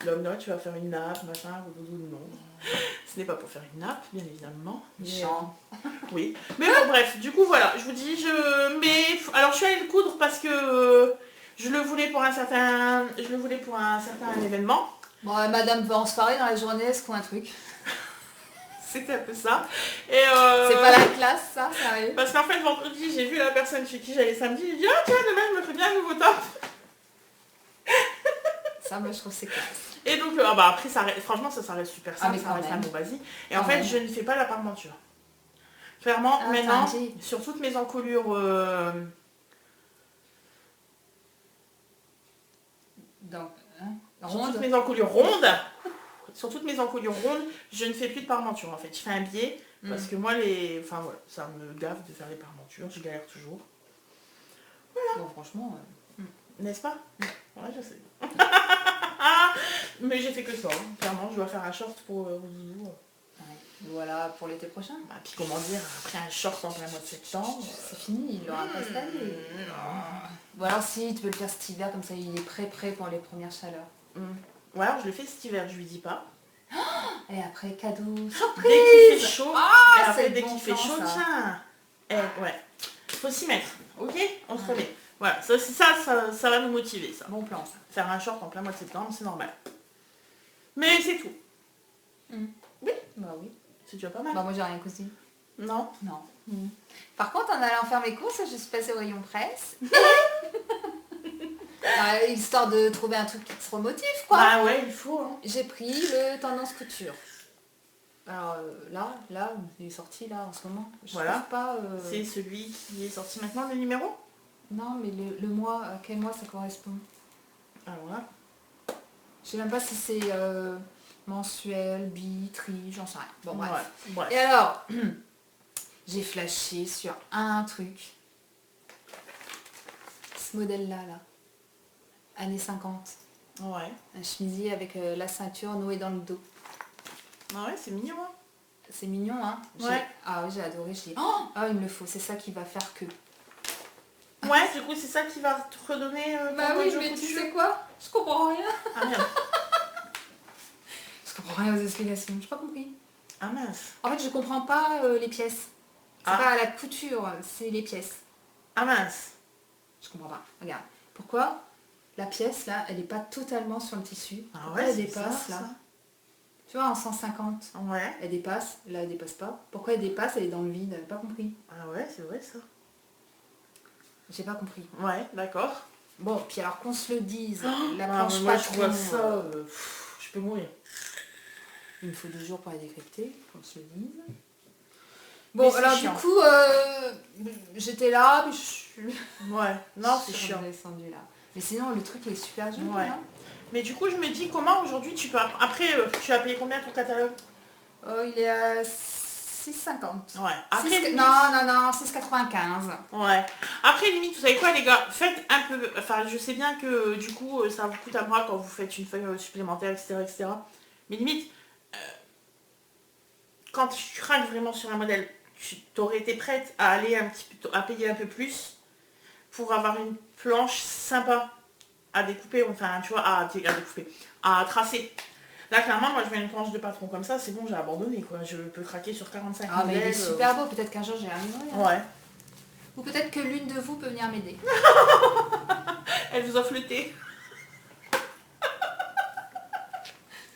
l'homme là, tu vas faire une nappe, machin, non. Ce n'est pas pour faire une nappe, bien évidemment. Méchant. Oui. Mais bon, bref, du coup, voilà, je vous dis, mais alors, je suis allée le coudre parce que je le voulais pour un certain événement. Bon, madame va en soirée dans la journée, est-ce qu'on a un truc? C'était un peu ça. Et C'est pas la classe, ça arrive. parce qu'en fait, vendredi, j'ai vu la personne chez qui j'allais samedi, j'ai dit, ah tiens, demain, je me fais bien un nouveau top. Ça, moi, je trouve que c'est classe. Et donc, après, franchement, ça reste super simple, mais ça quand reste un même. bon basique. Et Quand en fait, même. je ne fais pas la parmenture. Clairement, Ah, maintenant, t'as un G. sur toutes mes encolures... Donc, sur ronde. toutes mes encolures rondes, sur toutes mes encolures rondes, je ne fais plus de parmenture en fait. Je fais un biais parce que moi enfin voilà, ça me gave de faire les parmentures, je galère toujours. Bon, franchement. N'est-ce pas? Ouais, je sais. Mais j'ai fait que ça, hein. Clairement, je dois faire un short pour Zouzou. Ouais. Voilà, pour l'été prochain. Bah, puis comment dire, après un short en plein mois de septembre. C'est fini, il l'aura pas cette année. Ou alors si, tu peux le faire cet hiver, comme ça il est prêt pour les premières chaleurs. Ou alors je le fais cet hiver, je lui dis pas. Et après, cadeau, Dès surprise. qu'il fait chaud, et c'est après le dès bon qu'il fait plan, chaud, ça. tiens. Ouais. Faut s'y mettre, ok? On se remet. Voilà, ça va nous motiver, ça. Bon plan, ça. Faire un short en plein mois de septembre, c'est normal. Mais c'est tout. Oui. Bah oui. C'est déjà pas mal. Bah moi j'ai rien cousu. Non? Non. Par contre, en allant faire mes courses, je suis passée au rayon presse. Histoire de trouver un truc qui se remotive, quoi. Bah ouais, il faut. Hein. J'ai pris le tendance couture. Alors là, il est sorti là en ce moment. Je Voilà. trouve pas. C'est celui qui est sorti maintenant, le numéro? Non, mais le mois, à quel mois ça correspond? Alors là. Je sais même pas si c'est mensuel, bi, tri, j'en sais rien. Bon bref. Ouais. Et alors, j'ai flashé sur un truc. Ce modèle-là, années 50. Ouais. Un chemisier avec la ceinture nouée dans le dos. Ah ouais, c'est mignon. Hein. C'est mignon, hein? Ouais. Ah oui, j'ai adoré. J'ai dit, oh, il me le faut. C'est ça qui va faire que... Ouais, du coup, c'est ça qui va te redonner... Bah oui, mais tu sais quoi? Je comprends rien. Ah merde. Je comprends rien aux explications. J'ai pas compris. Ah mince. En fait, je comprends pas les pièces. C'est Ah. pas la couture, c'est les pièces. Ah mince. Je comprends pas. Regarde. Pourquoi la pièce, là, elle est pas totalement sur le tissu? Ah Pourquoi ouais, elle c'est dépasse, bizarre, là? ça. Tu vois, en 150, Ouais. elle dépasse. Là, elle dépasse pas. Pourquoi elle dépasse? Elle est dans le vide. J'ai pas compris. Ah ouais, c'est vrai ça. J'ai pas compris. Ouais, d'accord. Bon, puis alors qu'on se le dise, la Ah, planche moi, je patron, vois ça, je peux mourir. il me faut 2 jours pour la décrypter, qu'on se le dise. Bon, c'est alors chiant. du coup, j'étais là, mais je suis... Ouais, non, c'est je suis chiant. redescendue là. Mais sinon, le truc il est super joli. Ouais. Hein. Mais du coup, je me dis comment aujourd'hui tu peux... Après, tu as payé combien ton catalogue? Il est à 6,50. Ouais. Après, limite- Non, 6,95. Ouais. Après, limite, vous savez quoi, les gars? Faites un peu... Enfin, je sais bien que, du coup, ça vous coûte un bras quand vous faites une feuille supplémentaire, etc., etc. Mais limite, quand tu craques vraiment sur un modèle, tu t'aurais été prête à aller un petit peu... à payer un peu plus pour avoir une planche sympa à découper, enfin, tu vois, à découper, à tracer. Là, clairement, moi, je mets une planche de patron comme ça, c'est bon, j'ai abandonné, quoi. Je peux craquer sur 45 Ah, mais il est modèles, super beau. Peut-être qu'un jour, j'y arriverai. Hein. Ouais. Ou peut-être que l'une de vous peut venir m'aider. Elle vous offre le thé.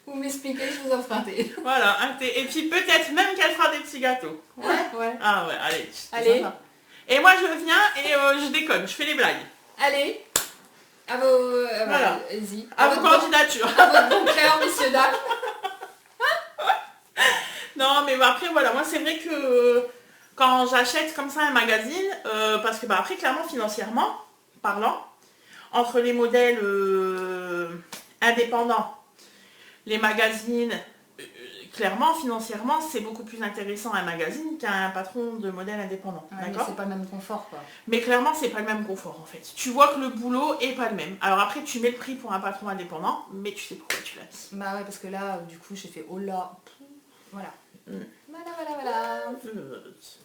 Vous m'expliquez, je vous offre un thé. Voilà, un thé. Et puis peut-être même qu'elle fera des petits gâteaux. Ouais. Ah ouais, allez. c'est Allez. sympa. Et moi, je viens et je déconne, je fais les blagues. Allez. À vos... Voilà. Allez-y. À vos candidatures. À votre bon cœur, messieurs, dames. Non, mais après, voilà, moi, c'est vrai que quand j'achète comme ça un magazine, parce que après, clairement, financièrement parlant, entre les modèles indépendants, les magazines, clairement, financièrement, c'est beaucoup plus intéressant un magazine qu'un patron de modèle indépendant. Ouais, mais D'accord? c'est pas le même confort, quoi. Mais clairement, c'est pas le même confort, en fait. Tu vois que le boulot est pas le même. Alors après, tu mets le prix pour un patron indépendant, mais tu sais pourquoi tu l'as mis. Bah ouais, parce que là, du coup, j'ai fait oh là. Voilà. Voilà.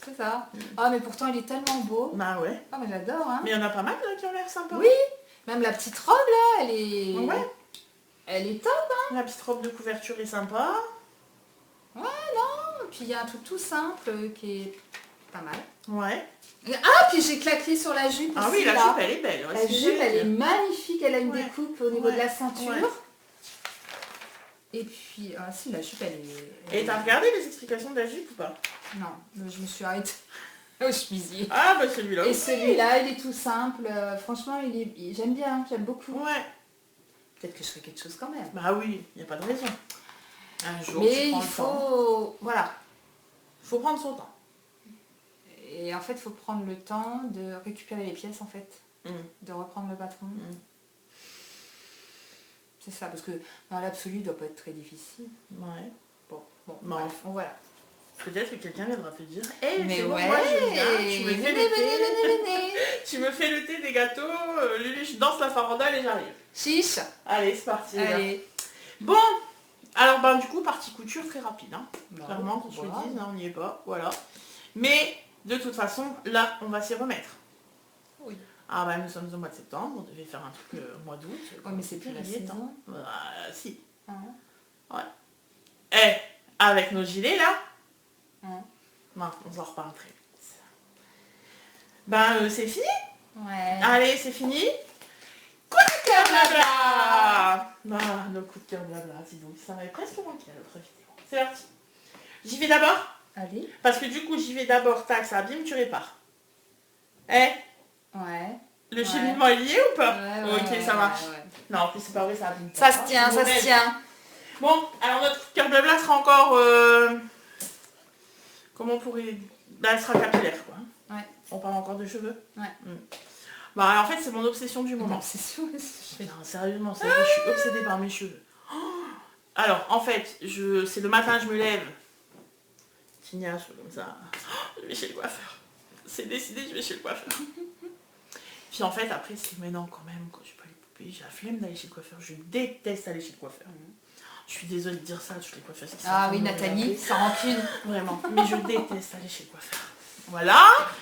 C'est ça. Ah, mais pourtant, il est tellement beau. Bah ouais. Ah, mais j'adore, hein. Mais il y en a pas mal là, qui ont l'air sympas. Oui, même la petite robe, là, elle est... Ouais. Elle est top. La petite robe de couverture est sympa. Et puis, il y a un truc tout simple qui est pas mal. Ouais. Ah, puis j'ai claqué sur la jupe Ah aussi, oui, la là. jupe, elle est belle. Ouais, La jupe, elle est magnifique. Elle a une Ouais. découpe au niveau de la ceinture. Ouais. Et puis, ah si, la jupe, elle est... Et t'as regardé les explications de la jupe ou pas? Non, je me suis arrêtée au chemisier. Ah bah celui-là. Et celui-là, il est tout simple. Franchement, j'aime bien, j'aime beaucoup. Ouais. Peut-être que je ferai quelque chose quand même. Bah oui, il n'y a pas de raison. Un jour, Mais tu prends il le temps. faut... Voilà. Faut prendre son temps. Et en fait, il faut prendre le temps de récupérer les pièces, en fait. De reprendre le patron. C'est ça, parce que dans l'absolu, il ne doit pas être très difficile. Ouais. Bon, Bref. voilà. Peut-être que quelqu'un viendra te dire hey, Mais c'est bon, ouais, moi je viens, tu me fais le thé. venez. Tu me fais le thé, des gâteaux, Lulu, je danse la farandole et j'arrive. Chiche. Allez, c'est parti. Les gars. Allez. Bon, alors ben du coup, partie couture très rapide. Hein. Bah, Clairement, qu'on se le voilà. dise, hein, on n'y est pas. Voilà. Mais de toute façon, là, on va s'y remettre. Oui. Ah bah nous sommes au mois de septembre, on devait faire un truc au mois d'août. Ouais, mais c'est plus la saison. Bah si. Hein. Ouais. Eh, avec nos gilets là, Hein. non, on s'en reparle très vite. Ben c'est fini. Ouais. Allez, c'est fini. Coup de cœur blabla. Ah, nos coups de cœur blabla, dis donc, ça m'avait presque manqué à l'autre vidéo. C'est parti. J'y vais d'abord. Allez. Parce que du coup, j'y vais d'abord, tac, ça abîme, tu répares. Eh, Ouais. le cheminement est lié ou pas? Ouais, Ok, ouais, ça marche. ouais. Non, en plus c'est pas vrai, ça abîme pas. Ça se tient, C'est ça mauvais. se tient. Bon, alors notre coup de cœur blabla sera encore... comment on pourrait... Bah, elle sera capillaire, quoi. Ouais. On parle encore de cheveux. Ouais. Bah, en fait, c'est mon obsession du moment. Non, c'est sûr. Non, sérieusement, je suis obsédée par mes cheveux. Oh, alors, en fait, c'est le matin, je me lève. Tignasse, comme ça. Oh, je vais chez le coiffeur. C'est décidé, je vais chez le coiffeur. Puis en fait, après, c'est mais non, quand même, quand je suis pas les poupées, j'ai la flemme d'aller chez le coiffeur. Je déteste aller chez le coiffeur. Je suis désolée de dire ça à toutes les coiffeuses qui sont Ah en train oui, de me Nathalie, regarder. sans rancune. Vraiment. Mais je déteste aller chez le coiffeur. Voilà,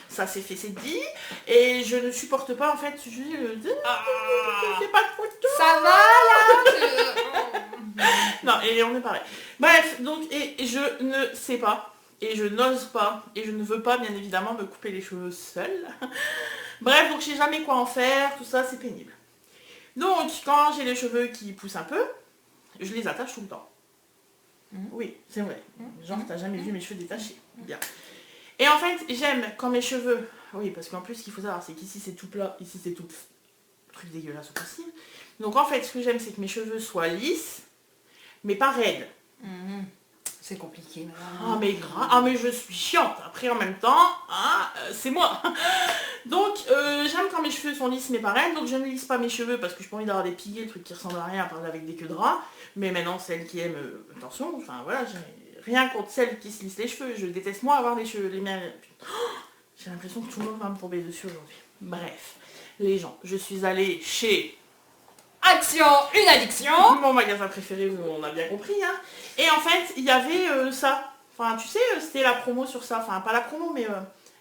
ça c'est fait, c'est dit. Et je ne supporte pas en fait, je dis, c'est pas de photo. Ça va là Non, et on est pareil. Bref, donc, et je ne sais pas, et je n'ose pas, et je ne veux pas bien évidemment me couper les cheveux seule. Bref, donc je sais jamais quoi en faire, tout ça, c'est pénible. Donc, quand j'ai les cheveux qui poussent un peu, je les attache tout le temps. Oui, c'est vrai. Genre, t'as jamais vu mes cheveux détachés. Bien. Et en fait, j'aime quand mes cheveux... Oui, parce qu'en plus, ce qu'il faut savoir, c'est qu'ici, c'est tout plat. Ici, c'est tout... truc dégueulasse au possible. Donc, en fait, ce que j'aime, c'est que mes cheveux soient lisses, mais pas raides. C'est compliqué, Ah, mais grave. Ah, mais je suis chiante. Après, en même temps, hein, c'est moi. Donc, j'aime quand mes cheveux sont lisses, mais pas raides. Donc, je ne lisse pas mes cheveux parce que je n'ai pas envie d'avoir des piliers, des trucs qui ressemblent à rien, à part avec des queues de rat. Mais maintenant, celles qui aiment... attention, enfin, voilà, j'ai rien contre celles qui se lissent les cheveux. Je déteste, moi, avoir les cheveux, les miens... J'ai l'impression que tout le monde va me tomber dessus aujourd'hui. Bref, les gens, je suis allée chez... Action, une addiction. Mon magasin préféré, on a bien compris, hein. Et en fait, il y avait ça. Enfin, tu sais, c'était la promo sur ça. Enfin, pas la promo, mais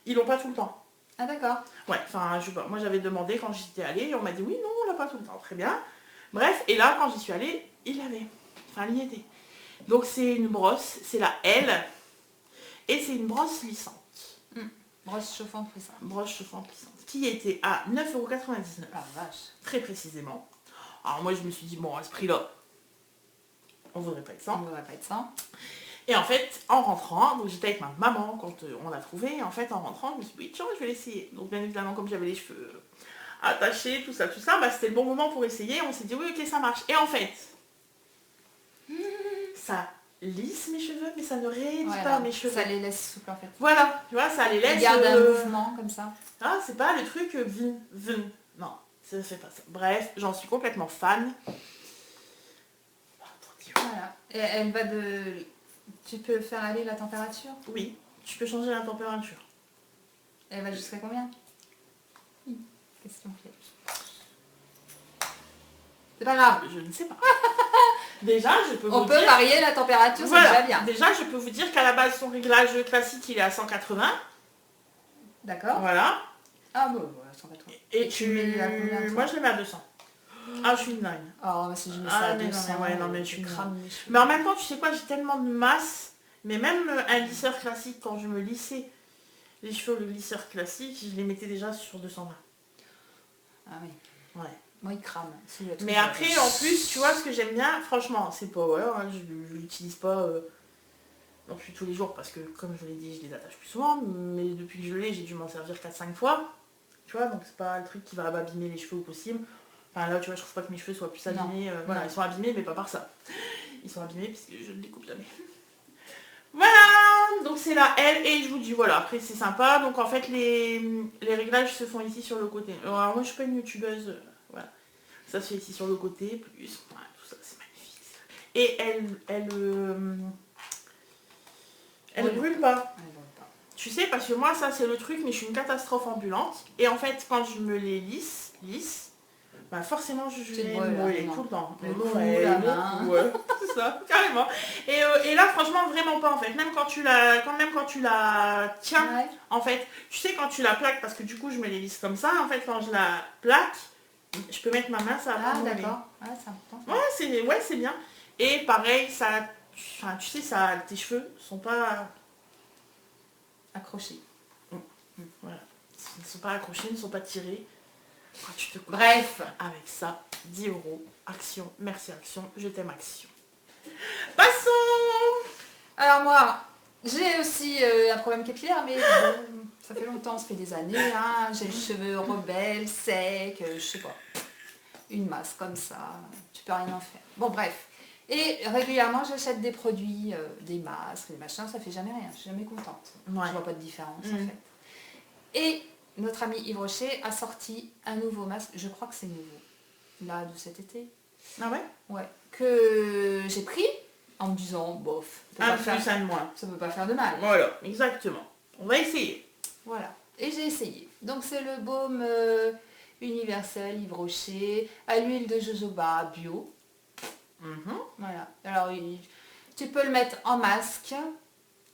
ils l'ont pas tout le temps. Ah d'accord. Ouais, enfin, je sais pas. Moi, j'avais demandé quand j'étais allée, et on m'a dit oui, non, on l'a pas tout le temps. Très bien. Bref, et là, quand j'y suis allée, il l'avait. Enfin, il y était. Donc, c'est une brosse, c'est la L. Et c'est une brosse lissante. Brosse chauffante lissante. Brosse chauffante lissante. Qui était à 9,99€. Ah vache. Très précisément. Alors moi je me suis dit, bon à ce prix-là, on voudrait pas être On sans. ne va pas être sans. Et en fait, en rentrant, donc j'étais avec ma maman quand on l'a trouvé, et en fait en rentrant, je me suis dit, oui, tiens, je vais l'essayer. Donc bien évidemment, comme j'avais les cheveux attachés, tout ça, bah, c'était le bon moment pour essayer. On s'est dit, oui, ok, ça marche. Et en fait, ça lisse mes cheveux, mais ça ne raidit pas mes cheveux. Ça les laisse souples en fait. Voilà, tu vois, ça les laisse... Ils gardent un mouvement comme ça. Ah, c'est pas le truc vin. Non, ça fait pas ça. Bref, j'en suis complètement fan. Voilà. Et elle va de... Tu peux faire aller la température? Oui, tu peux changer la température. Elle va jusqu'à combien? Question piège. C'est pas grave. Je ne sais pas. Déjà, je peux On vous peut dire... varier la température, Voilà. c'est déjà bien. Déjà, je peux vous dire qu'à la base, son réglage classique, il est à 180. D'accord. Voilà. Ah bon, voilà, 180. Et tu le mets à combien, toi? Moi, je le mets à 200. Ah, je suis une dingue. Oh, mais si je mets ça Ah, à mais non, 200, mais ouais, non, mais je suis crame mes cheveux. Mais en même temps, tu sais quoi, j'ai tellement de masse. Mais même un lisseur classique, quand je me lissais les cheveux, le lisseur classique, je les mettais déjà sur 220. Ah oui. Ouais. Moi, il crame. Si, le truc, Mais après, en plus, tu vois, ce que j'aime bien, franchement, c'est Power, hein, je l'utilise pas non plus tous les jours, parce que, comme je l'ai dit, je les attache plus souvent, mais depuis que je l'ai, j'ai dû m'en servir 4-5 fois, tu vois, donc c'est pas le truc qui va abîmer les cheveux au possible. Enfin là, tu vois, je trouve pas que mes cheveux soient plus abîmés, voilà, Non. ils sont abîmés, mais pas par ça. Ils sont abîmés parce que je ne les coupe jamais. Voilà, donc c'est la L, et je vous dis, voilà, après c'est sympa, donc en fait, les réglages se font ici sur le côté. Alors moi, je suis pas une youtubeuse, voilà. Ça se fait ici sur le côté, plus, voilà, tout ça, c'est magnifique. Et elle brûle pas. Tu sais, parce que moi, ça, c'est le truc, mais je suis une catastrophe ambulante. Et en fait, quand je me les lisse, bah forcément, je vais me brûler tout le temps. Le cou, la main. Ouais, c'est ça, carrément. Et là, franchement, vraiment pas, en fait. Même quand tu la tiens, Ouais. en fait, tu sais, quand tu la plaques, parce que du coup, je me les lisse comme ça, en fait, quand je la plaque, je peux mettre ma main, ça va pas brûler. D'accord. Ouais, c'est important. Ouais, c'est bien. Et pareil, ça, enfin, tu sais, ça, tes cheveux sont pas Accroché. voilà. Ils ne sont pas accrochés, ils ne sont pas tirés. Quand tu te coupes Bref. avec ça, 10 €. Action, merci Action, je t'aime Action. Passons. Alors moi, j'ai aussi un problème capillaire, mais bon, ça fait longtemps, ça fait des années. Hein, j'ai les cheveux rebelles, secs, je sais pas. Une masse comme ça, tu peux rien en faire. Bon bref. Et régulièrement, j'achète des produits, des masques, des machins, ça fait jamais rien, je suis jamais contente. Ouais. Je vois pas de différence en fait. Et notre ami Yves Rocher a sorti un nouveau masque, je crois que c'est nouveau, là de cet été. Ah ouais. Ouais. Que j'ai pris en me disant, bof, Un plus, un de moins. ça peut pas faire de mal. Voilà, exactement. On va essayer. Voilà. Et j'ai essayé. Donc c'est le baume universel Yves Rocher à l'huile de jojoba bio. Voilà. Alors tu peux le mettre en masque,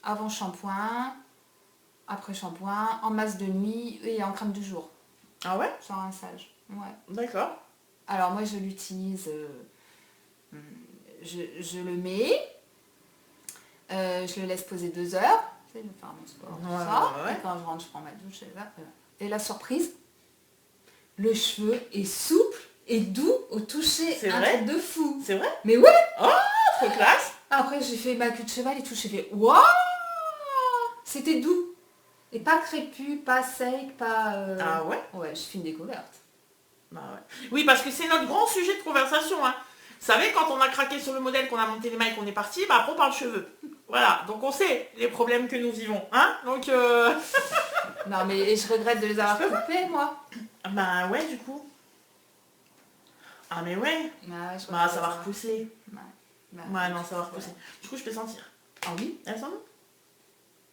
avant shampoing, après shampoing, en masque de nuit et en crème de jour. Ah ouais. Sans rinçage. Ouais. D'accord. Alors moi je l'utilise, je le mets, je le laisse poser 2 heures, tu sais, je vais faire mon sport, tout ça. Ouais. Et quand je rentre, je prends ma douche, et là, voilà. Et la surprise, le cheveu est souple et doux au toucher. C'est un vrai truc de fou. C'est vrai. Mais ouais. Trop classe. Après j'ai fait ma queue de cheval et tout, j'ai fait waouh, c'était doux. Et pas crépu, pas sec, pas... Ah ouais. Ouais, je fais une découverte. Bah ouais. Oui, parce que c'est notre grand sujet de conversation. Hein. Vous savez, quand on a craqué sur le modèle, qu'on a monté les mailles, qu'on est parti, bah après on parle cheveux. Voilà, donc on sait les problèmes que nous vivons. Hein. Donc Non mais je regrette de les avoir coupés, moi. bah ouais, du coup. Ah mais ouais. Ouais, je Bah ça va repousser. Ouais, Non, ça va repousser. Du coup, je peux sentir. Ah oui. Elle sent bon.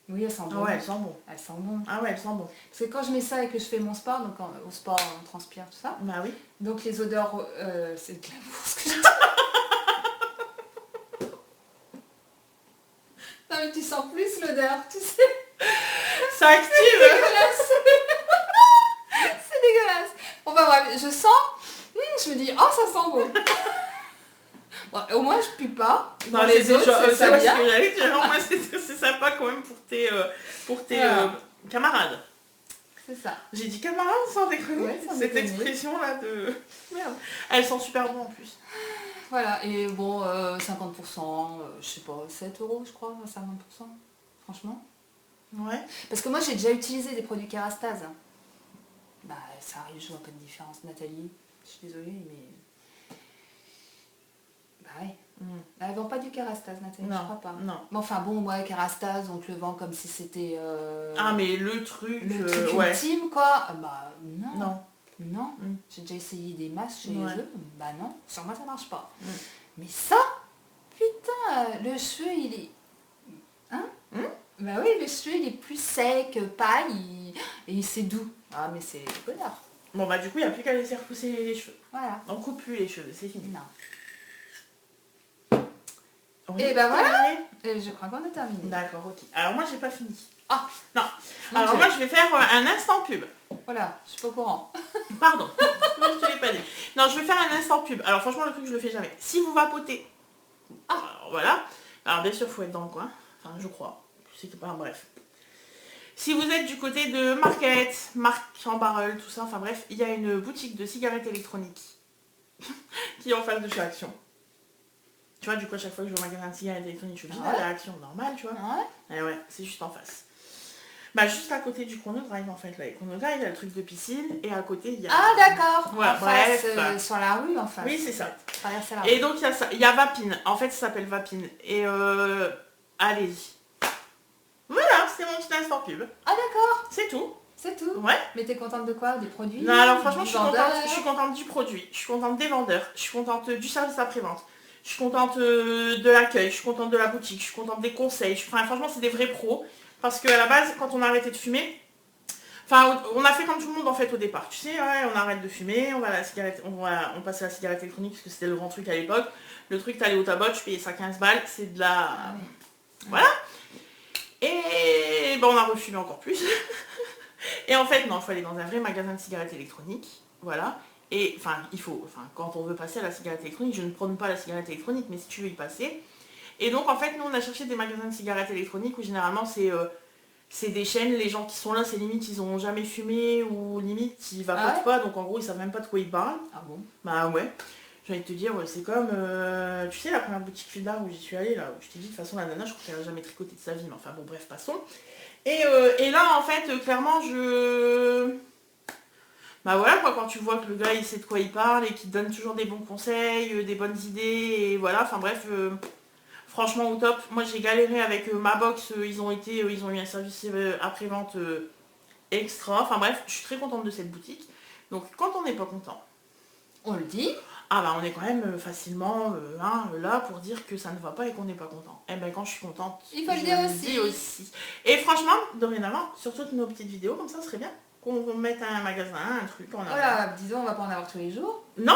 Oui, elles sentent bon. Ouais, elle sent bon. Elles sentent bon. Ah ouais, elle sent bon. Parce que quand je mets ça et que je fais mon sport, donc au sport on transpire tout ça, Bah oui. donc les odeurs, c'est de l'amour ce que je dis. Non mais tu sens plus l'odeur, tu sais. Ça active. C'est dégueulasse. C'est dégueulasse. Bon bah bref, je sens, je me dis, oh ça sent bon. Bon, au moins je pue pas. Dans Non, les autres, c'est ça ce bien. que j'allais dire. Au moins, c'est sympa quand même pour tes Voilà. camarades. C'est ça. J'ai dit camarades sans déconner. Ouais, sans Cette déconner. expression là de... Merde. Elles sont super bon en plus. Voilà, et bon, 50%, je sais pas, 7 € je crois, 50%, franchement. Ouais. Parce que moi j'ai déjà utilisé des produits Kerastase. Bah ça arrive, je vois pas de différence, Nathalie. Je suis désolée, mais... Bah ouais. Elle vend pas du Kerastase, Nathalie, Non, je crois pas. non. Mais enfin bon, ouais, Kerastase, on te le vend comme si c'était... Ah mais le truc... le truc ouais. ultime, quoi. Ah, bah non. Non. Non. J'ai déjà essayé des masques chez Ouais. eux. Bah non, sur moi ça marche pas. Mais ça, putain, le cheveu il est... Hein Bah oui, le cheveu il est plus sec, paille, et c'est doux. Ah mais c'est bonheur. Bon bah du coup, il n'y a plus qu'à laisser repousser les cheveux. Voilà. On coupe plus les cheveux, c'est fini. Non. Oui, Et ben voilà. terminé. Et je crois qu'on a terminé. D'accord, ok. Alors moi j'ai pas fini. Ah, Non. mon Alors Dieu. moi je vais faire un instant pub. Voilà, je suis pas au courant. Pardon. Je te l'ai pas dit. Non, je vais faire un instant pub. Alors franchement le truc je le fais jamais. Si vous vapotez. Alors voilà. Alors bien sûr faut être dans le coin. Enfin je crois. C'était pas bref. Si vous êtes du côté de Market, Marc en Barrel, tout ça, enfin bref, il y a une boutique de cigarettes électroniques qui est en face de chez Action. Tu vois, du coup, à chaque fois que je vais au magasin de cigarettes électroniques, je suis obligée d'aller à Action, normal, tu vois. Ouais. Et ouais, c'est juste en face. Bah, juste à côté du Chrono Drive, en fait, là. Le Chrono Drive, il y a le truc de piscine, et à côté, il y a... Ah d'accord. Ouais, En bref. face, sur la rue en face. Oui, c'est ça. Traverser la rue. Et donc, il y a ça. Il y a Vapine. En fait, ça s'appelle Vapine. Et allez-y. Voilà, c'est mon petit instant pub. Ah d'accord, C'est tout. c'est tout. Ouais. Mais t'es contente de quoi? Des produits? Non, alors franchement, du je vendeur suis contente du produit, je suis contente des vendeurs, je suis contente du service après-vente, je suis contente de l'accueil, je suis contente de la boutique, je suis contente des conseils. Enfin, franchement, c'est des vrais pros. Parce qu'à la base, quand on a arrêté de fumer, enfin, on a fait comme tout le monde en fait au départ. Tu sais, ouais, on arrête de fumer, on va à la cigarette, on passe à la cigarette électronique parce que c'était le grand truc à l'époque. Le truc, t'allais au tabac, tu payais ça 15 balles, c'est de la... Ah oui. Voilà. Et ben, on a refumé encore plus. Et en fait, non, il faut aller dans un vrai magasin de cigarettes électroniques. Voilà. Et enfin, quand on veut passer à la cigarette électronique, je ne prône pas la cigarette électronique, mais si tu veux y passer. Et donc, en fait, nous, on a cherché des magasins de cigarettes électroniques où généralement, c'est des chaînes, les gens qui sont là, c'est limite, ils ont jamais fumé ou limite, ils vapotent pas. Donc, en gros, ils savent même pas de quoi ils parlent. Ah bon? Bah ouais. J'ai envie de te dire, ouais, c'est comme, tu sais, la première boutique Fil d'Art où j'y suis allée, là, où je t'ai dit, de toute façon, la nana, je crois qu'elle a jamais tricoté de sa vie, mais enfin, bon, bref, passons. Et là, en fait, clairement, bah voilà, quoi, quand tu vois que le gars, il sait de quoi il parle et qu'il te donne toujours des bons conseils, des bonnes idées, et voilà, enfin bref, franchement, au top. Moi, j'ai galéré avec ma box, ils ont eu un service après-vente extra, enfin bref, je suis très contente de cette boutique. Donc, quand on n'est pas content, On le dit. ah bah on est quand même facilement là pour dire que ça ne va pas et qu'on n'est pas content. Et ben quand je suis contente, Il faut le je dire dis aussi. aussi. Et franchement, dorénavant, sur toutes nos petites vidéos, comme ça, ce serait bien qu'on mette un magasin, un truc en avant. Voilà, disons, on va pas en avoir tous les jours. Non,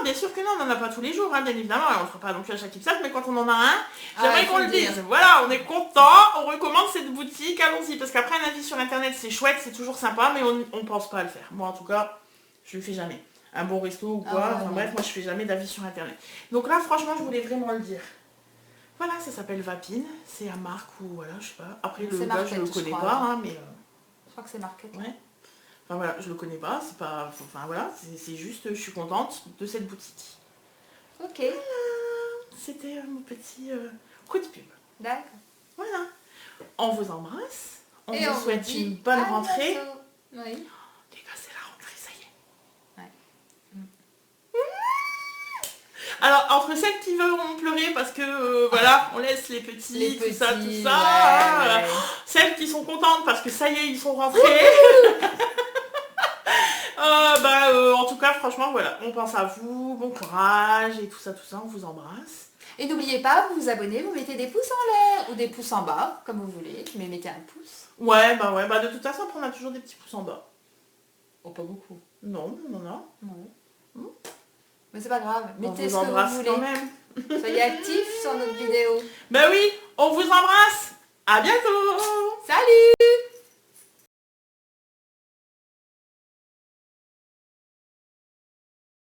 bien sûr que non, on n'en a pas tous les jours, hein, bien évidemment, on ne fera pas non plus à chaque épisode, mais quand on en a un, j'aimerais qu'on le dise. Voilà, on est content, on recommande cette boutique, allons-y. Parce qu'après un avis sur internet, c'est chouette, c'est toujours sympa, mais on pense pas à le faire. Moi en tout cas, je le fais jamais. Un bon resto ou quoi, Ah, enfin ouais. bref, moi je fais jamais d'avis sur internet. Donc là franchement je voulais vraiment le dire. Voilà, ça s'appelle Vapine, c'est à Marc ou voilà, je sais pas. Après le C'est gars Market, je le je connais crois. pas, hein, mais Je crois que c'est Market. ouais. Enfin voilà, je le connais pas, c'est pas. Enfin voilà, c'est juste, je suis contente de cette boutique. Ok, C'était mon petit coup de pub. d'accord. Voilà. On vous embrasse, on Et vous souhaite dit une bonne à rentrée. bientôt. Oui. Les gars, c'est la rentrée, ça y est. Ouais. Alors, entre celles qui vont pleurer parce que, voilà, on laisse les petits, tout ça, ouais, hein, ouais. celles qui sont contentes parce que ça y est, ils sont rentrés. En tout cas, franchement, voilà, on pense à vous, bon courage et tout ça, on vous embrasse. Et n'oubliez pas, vous vous abonnez, vous mettez des pouces en l'air ou des pouces en bas, comme vous voulez, mais mettez un pouce. Ouais, de toute façon, après, on a toujours des petits pouces en bas. Oh, pas beaucoup. Non, non. Non. Mais c'est pas grave, On mettez vous ce que vous embrasse voulez. quand même. Soyez actifs sur notre vidéo. Ben oui, on vous embrasse. À bientôt. Salut!